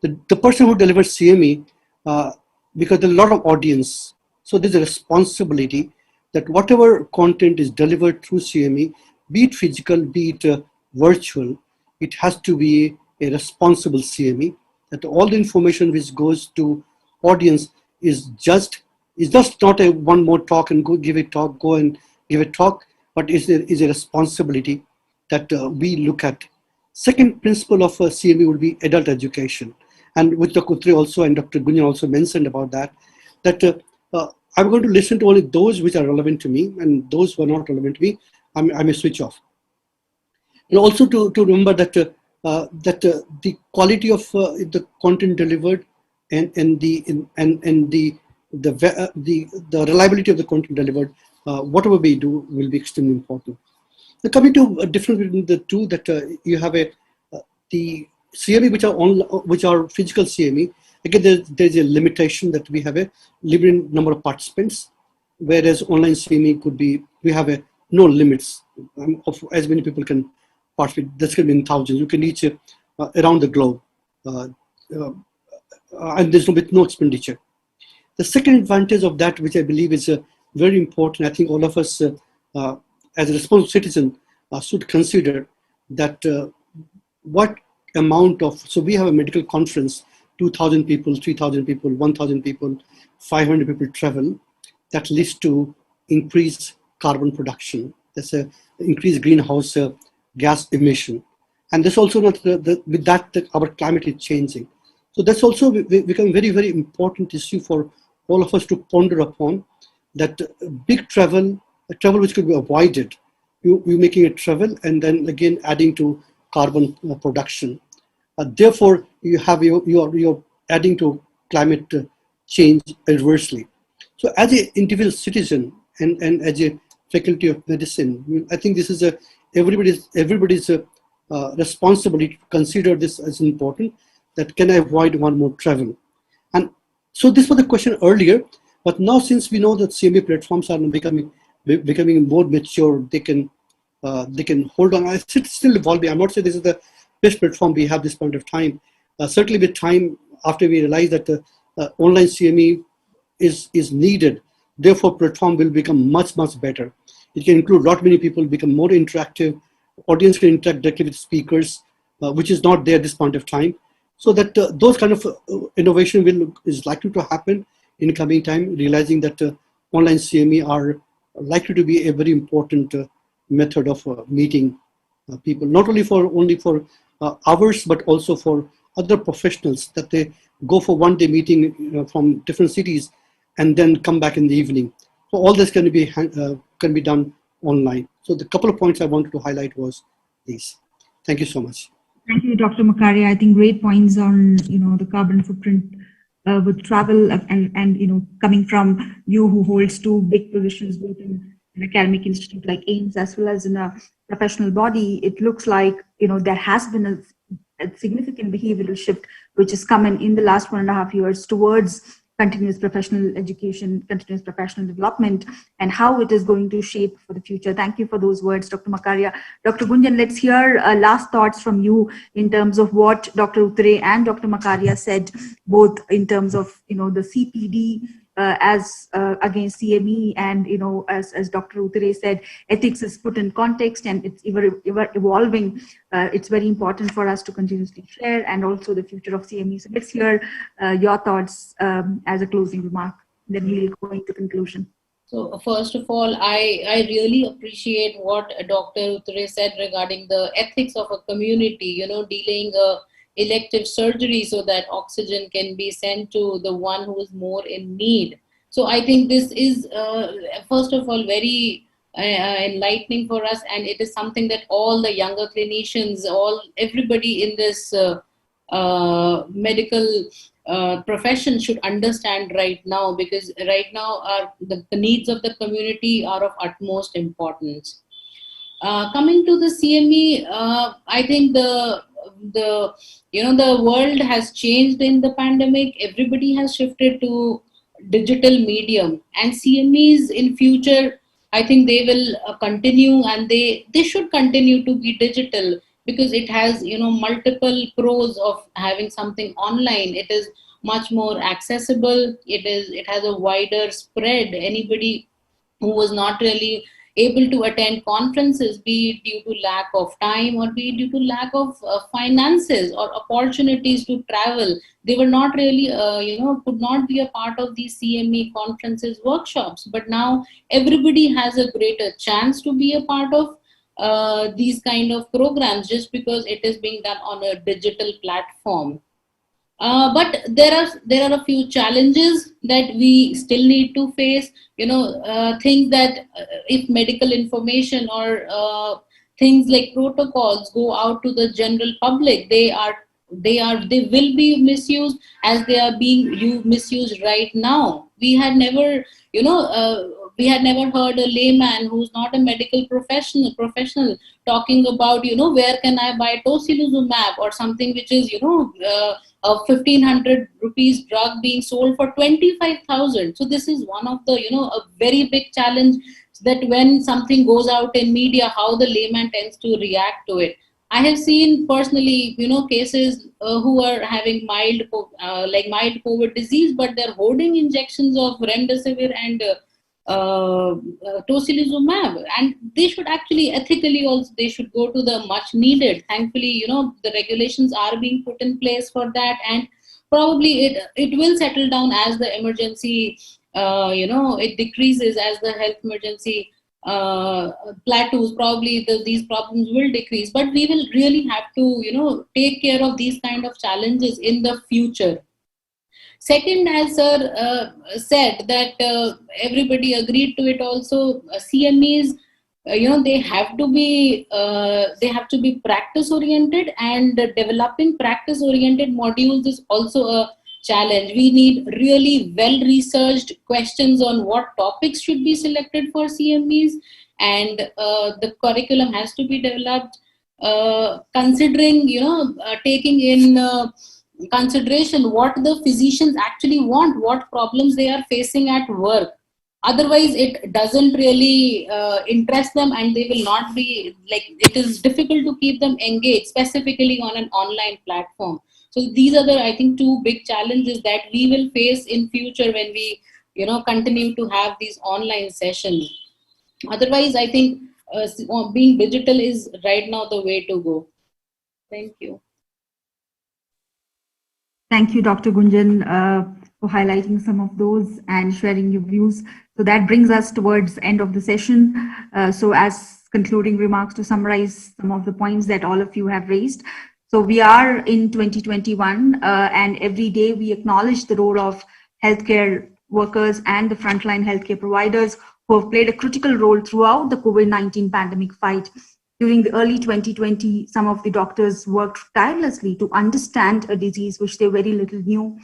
The person who delivers CME, because there's a lot of audience, so there's a responsibility that whatever content is delivered through CME, be it physical, be it virtual, it has to be a responsible CME, that all the information which goes to audience is just not a one more talk and go and give a talk, but is a responsibility that we look at. Second principle of CME would be adult education, and which Dr. Utture also and Dr. Gunjan also mentioned about that I'm going to listen to only those which are relevant to me, and those who are not relevant to me, I may switch off. And also to remember that the quality of the content delivered and the reliability of the content delivered, whatever we do, will be extremely important. Now, coming to a difference between the two, that you have the CME which are physical CME. Again, there's a limitation that we have a limited number of participants, whereas online CME could be, we have no limits of as many people can participate. This can be in thousands. You can reach around the globe, and there's with no expenditure. The second advantage of that, which I believe is very important, I think all of us as a responsible citizen should consider that what amount of, so we have a medical conference, 2,000 people, 3,000 people, 1,000 people, 500 people travel, that leads to increased carbon production. That's a increased greenhouse gas emission. And this also not with that our climate is changing. So that's also become a very, very important issue for all of us to ponder upon, that big travel, a travel which could be avoided, you're making a travel and then again adding to carbon production. Therefore, you're adding to climate change adversely. So as an individual citizen and as a faculty of medicine, I think this is everybody's responsibility to consider this as important, that can I avoid one more travel. And so this was the question earlier, but now since we know that CME platforms are becoming more mature, they can hold on. It's still evolving. I'm not saying this is the best platform we have this point of time. Certainly with time, after we realize that online CME is needed, therefore platform will become much, much better. It can include a lot many people, become more interactive, audience can interact directly with speakers, which is not there at this point of time. So that those kind of innovation is likely to happen in coming time, realizing that online CME are likely to be a very important method of meeting people, not only for hours, but also for other professionals, that they go for one day meeting from different cities and then come back in the evening. So all this can be done online. So the couple of points I wanted to highlight was these. Thank you so much. Thank you, Dr. Makharia. I think great points on the carbon footprint with travel and coming from you, who holds two big positions both in an academic institute like AIIMS as well as in a professional body. It looks like there has been a significant behavioral shift which has come in the last 1.5 years towards continuous professional education, continuous professional development, and how it is going to shape for the future. Thank you for those words, Dr. Makharia. Dr. Gunjan, let's hear last thoughts from you in terms of what Dr. Utture and Dr. Makharia said, both in terms of the CPD as against CME, and as Dr. Utture said, ethics is put in context and it's ever evolving. It's very important for us to continuously share, and also the future of CME. So let's hear your thoughts as a closing remark. Then we'll go into conclusion. So first of all, I really appreciate what Dr. Utture said regarding the ethics of a community, delaying elective surgery so that oxygen can be sent to the one who is more in need. So I think this is, first of all, very enlightening for us, and it is something that all the younger clinicians, everybody in this medical profession should understand right now, because right now the needs of the community are of utmost importance. Coming to the CME, I think the world has changed in the pandemic. Everybody has shifted to digital medium, and CMEs in future, I think they will continue, and they should continue to be digital, because it has multiple pros of having something online. It is much more accessible. It has a wider spread. Anybody who was not really able to attend conferences, be it due to lack of time or be it due to lack of finances or opportunities to travel, they were not really, could not be a part of these CME conferences, workshops. But now everybody has a greater chance to be a part of these kind of programs, just because it is being done on a digital platform. But there are a few challenges that we still need to face. Things that if medical information or things like protocols go out to the general public, they will be misused, as they are being misused right now. We had never, we had never heard a layman who's not a medical professional talking about, where can I buy tocilizumab or something which is, a 1,500 rupees drug being sold for 25,000. So this is one of the, a very big challenge, that when something goes out in media, how the layman tends to react to it. I have seen personally, cases who are having mild COVID disease, but they're holding injections of remdesivir and tocilizumab, and they should actually ethically also, they should go to the much needed. Thankfully, the regulations are being put in place for that, and probably it will settle down as the emergency, it decreases, as the health emergency plateaus. Probably these problems will decrease, but we will really have to take care of these kind of challenges in the future. Second, as sir said, that everybody agreed to it also, CMEs, they have to be practice oriented, and developing practice oriented modules is also a challenge. We need really well researched questions on what topics should be selected for CMEs, and the curriculum has to be developed considering, taking in consideration what the physicians actually want, what problems they are facing at work. Otherwise, it doesn't really interest them, and they will not be, it is difficult to keep them engaged, specifically on an online platform. So these are the, I think, two big challenges that we will face in future when we, continue to have these online sessions. Otherwise, I think being digital is right now the way to go. Thank you. Thank you, Dr. Gunjan, for highlighting some of those and sharing your views. So that brings us towards the end of the session. So as concluding remarks, to summarize some of the points that all of you have raised. So we are in 2021, and every day we acknowledge the role of healthcare workers and the frontline healthcare providers who have played a critical role throughout the COVID-19 pandemic fight. During the early 2020, some of the doctors worked tirelessly to understand a disease which they very little knew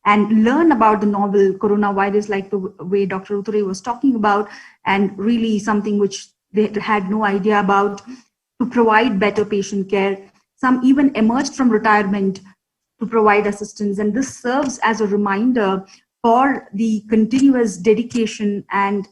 and learn about the novel coronavirus, like the way Dr. Utture was talking about, and really something which they had no idea about, to provide better patient care. Some even emerged from retirement to provide assistance. And this serves as a reminder for the continuous dedication and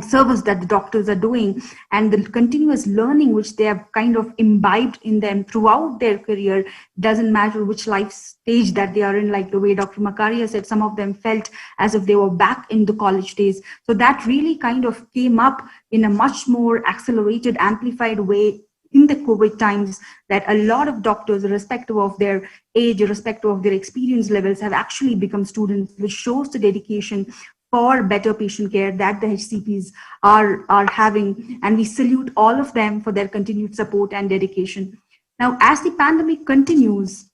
service that the doctors are doing, and the continuous learning which they have kind of imbibed in them throughout their career. Doesn't matter which life stage that they are in, like the way Dr. Makharia said, some of them felt as if they were back in the college days. So that really kind of came up in a much more accelerated, amplified way in the COVID times, that a lot of doctors, irrespective of their age, irrespective of their experience levels, have actually become students, which shows the dedication for better patient care that the HCPs are having. And we salute all of them for their continued support and dedication. Now, as the pandemic continues,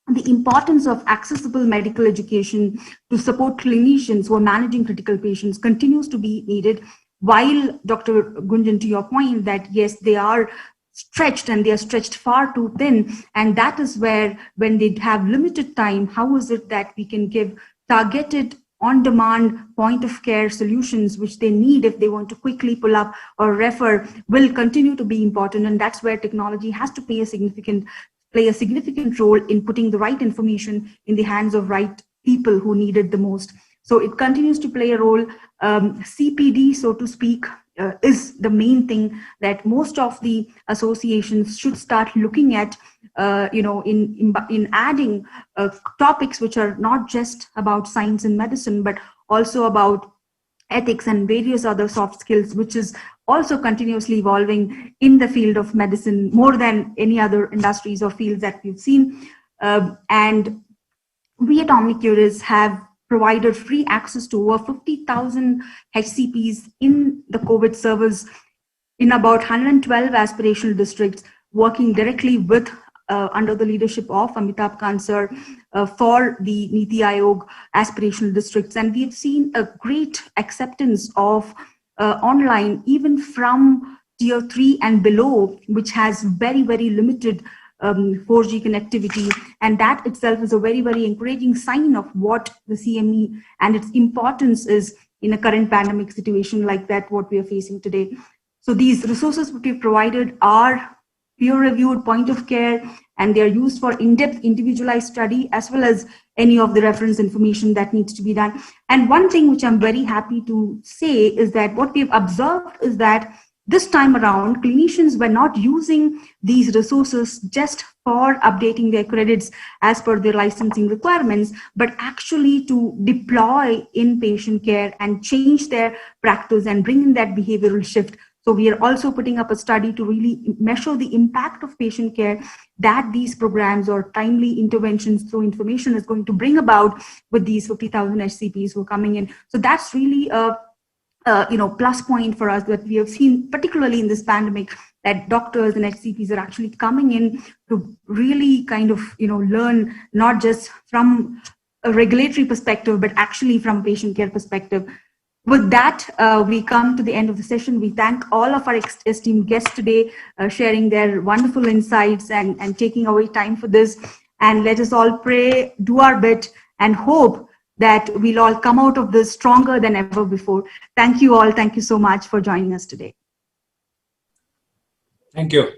the importance of accessible medical education to support clinicians who are managing critical patients continues to be needed. While Dr. Gunjan, to your point that yes, they are stretched, and they are stretched far too thin. And that is where, when they have limited time, how is it that we can give targeted, on-demand point of care solutions which they need if they want to quickly pull up or refer, will continue to be important. And that's where technology has to play a significant role in putting the right information in the hands of right people who need it the most. So it continues to play a role. CPD, so to speak, is the main thing that most of the associations should start looking at, in adding topics which are not just about science and medicine, but also about ethics and various other soft skills, which is also continuously evolving in the field of medicine more than any other industries or fields that we've seen. And we at OmniCuris have provided free access to over 50,000 HCPs in the COVID servers in about 112 aspirational districts, working directly with under the leadership of Amitabh Kant sir for the Niti Aayog aspirational districts. And we've seen a great acceptance of online, even from tier 3 and below, which has very, very limited 4G connectivity. And that itself is a very, very encouraging sign of what the CME and its importance is in a current pandemic situation like that, what we are facing today. So these resources that we've provided are peer-reviewed, point of care, and they are used for in-depth individualized study as well as any of the reference information that needs to be done. And one thing which I'm very happy to say is that what we've observed is that this time around, clinicians were not using these resources just for updating their credits as per their licensing requirements, but actually to deploy in patient care and change their practice and bring in that behavioral shift. So we are also putting up a study to really measure the impact of patient care that these programs or timely interventions through information is going to bring about with these 50,000 HCPs who are coming in. So that's really a plus point for us that we have seen, particularly in this pandemic, that doctors and HCPs are actually coming in to really kind of, learn not just from a regulatory perspective, but actually from patient care perspective. With that, we come to the end of the session. We thank all of our esteemed guests today, sharing their wonderful insights and taking away time for this. And let us all pray, do our bit, and hope that we'll all come out of this stronger than ever before. Thank you all. Thank you so much for joining us today. Thank you.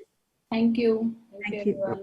Thank you. Thank you. Everyone.